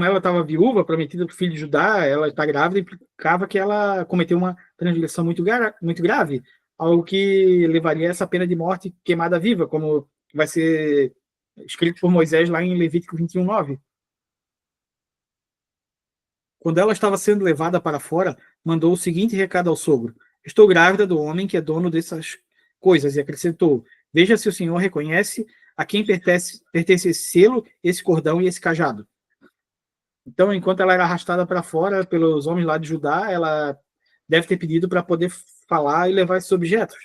ela estava viúva, prometida para o filho de Judá, ela está grávida, implicava que ela cometeu uma transgressão muito grave, algo que levaria a essa pena de morte queimada viva, como vai ser escrito por Moisés lá em Levítico 21:9. Quando ela estava sendo levada para fora, mandou o seguinte recado ao sogro: estou grávida do homem que é dono dessas coisas, e acrescentou: veja se o senhor reconhece a quem pertence esse selo, esse cordão e esse cajado. Então, enquanto ela era arrastada para fora pelos homens lá de Judá, ela deve ter pedido para poder falar e levar esses objetos.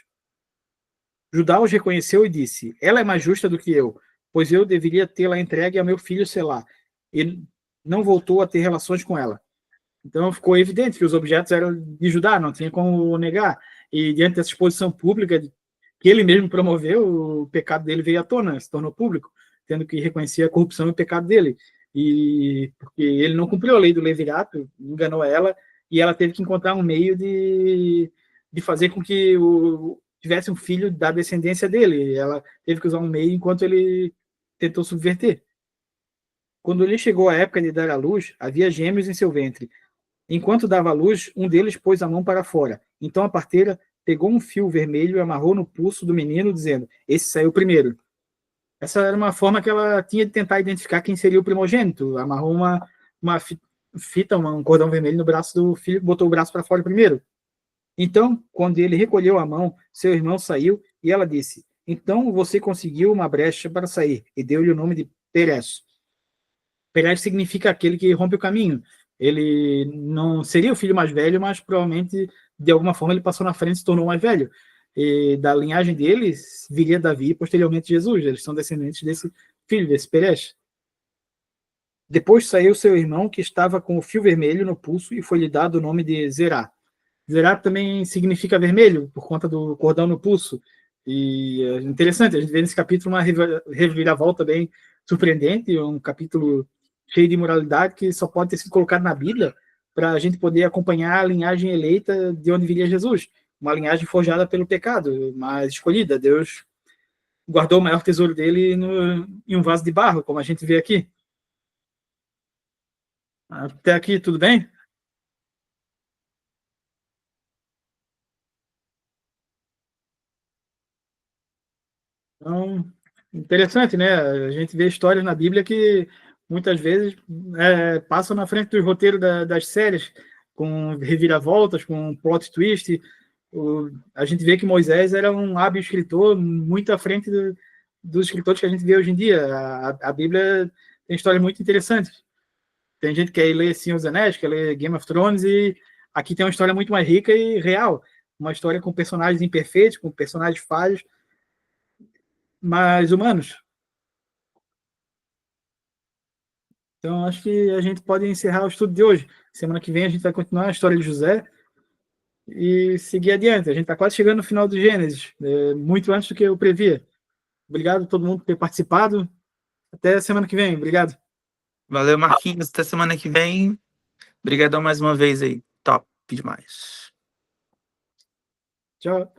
Judá os reconheceu e disse: ela é mais justa do que eu, pois eu deveria tê-la entregue a meu filho Selá. E não voltou a ter relações com ela. Então ficou evidente que os objetos eram de Judá, não tinha como negar. E diante dessa exposição pública que ele mesmo promoveu, o pecado dele veio à tona, se tornou público, tendo que reconhecer a corrupção e o pecado dele. E porque ele não cumpriu a lei do levirato, enganou ela, e ela teve que encontrar um meio de fazer com que tivesse um filho da descendência dele. Ela teve que usar um meio enquanto ele tentou subverter. Quando ele chegou à época de dar à luz, havia gêmeos em seu ventre. Enquanto dava à luz, um deles pôs a mão para fora. Então a parteira pegou um fio vermelho e amarrou no pulso do menino, dizendo: esse saiu primeiro. Essa era uma forma que ela tinha de tentar identificar quem seria o primogênito. Amarrou uma fita, um cordão vermelho no braço do filho, botou o braço para fora primeiro. Então, quando ele recolheu a mão, seu irmão saiu e ela disse: então você conseguiu uma brecha para sair, e deu-lhe o nome de Perez. Perez significa aquele que rompe o caminho. Ele não seria o filho mais velho, mas provavelmente, de alguma forma, ele passou na frente e se tornou mais velho. E da linhagem deles viria Davi e posteriormente Jesus. Eles são descendentes desse filho, desse Perez. Depois saiu seu irmão, que estava com o fio vermelho no pulso, e foi-lhe dado o nome de Zerá. Zerá também significa vermelho, por conta do cordão no pulso. E é interessante, a gente vê nesse capítulo uma reviravolta bem surpreendente, um capítulo cheio de moralidade que só pode ter sido colocado na Bíblia para a gente poder acompanhar a linhagem eleita de onde viria Jesus. Uma linhagem forjada pelo pecado, mas escolhida. Deus guardou o maior tesouro dele em um vaso de barro, como a gente vê aqui. Até aqui, tudo bem? Então, interessante, né? A gente vê histórias na Bíblia que muitas vezes passam na frente do roteiro das séries, com reviravoltas, com plot twist. A gente vê que Moisés era um hábil escritor, muito à frente dos escritores que a gente vê hoje em dia. A Bíblia tem histórias muito interessantes. Tem gente que quer ler Senhor dos Anéis, quer ler Game of Thrones, e aqui tem uma história muito mais rica e real. Uma história com personagens imperfeitos, com personagens falhos, mas humanos. Então, acho que a gente pode encerrar o estudo de hoje. Semana que vem a gente vai continuar a história de José e seguir adiante. A gente está quase chegando no final do Gênesis, muito antes do que eu previa. Obrigado a todo mundo por ter participado. Até semana que vem. Obrigado. Valeu, Marquinhos. Até semana que vem. Obrigadão mais uma vez aí. Top demais. Tchau.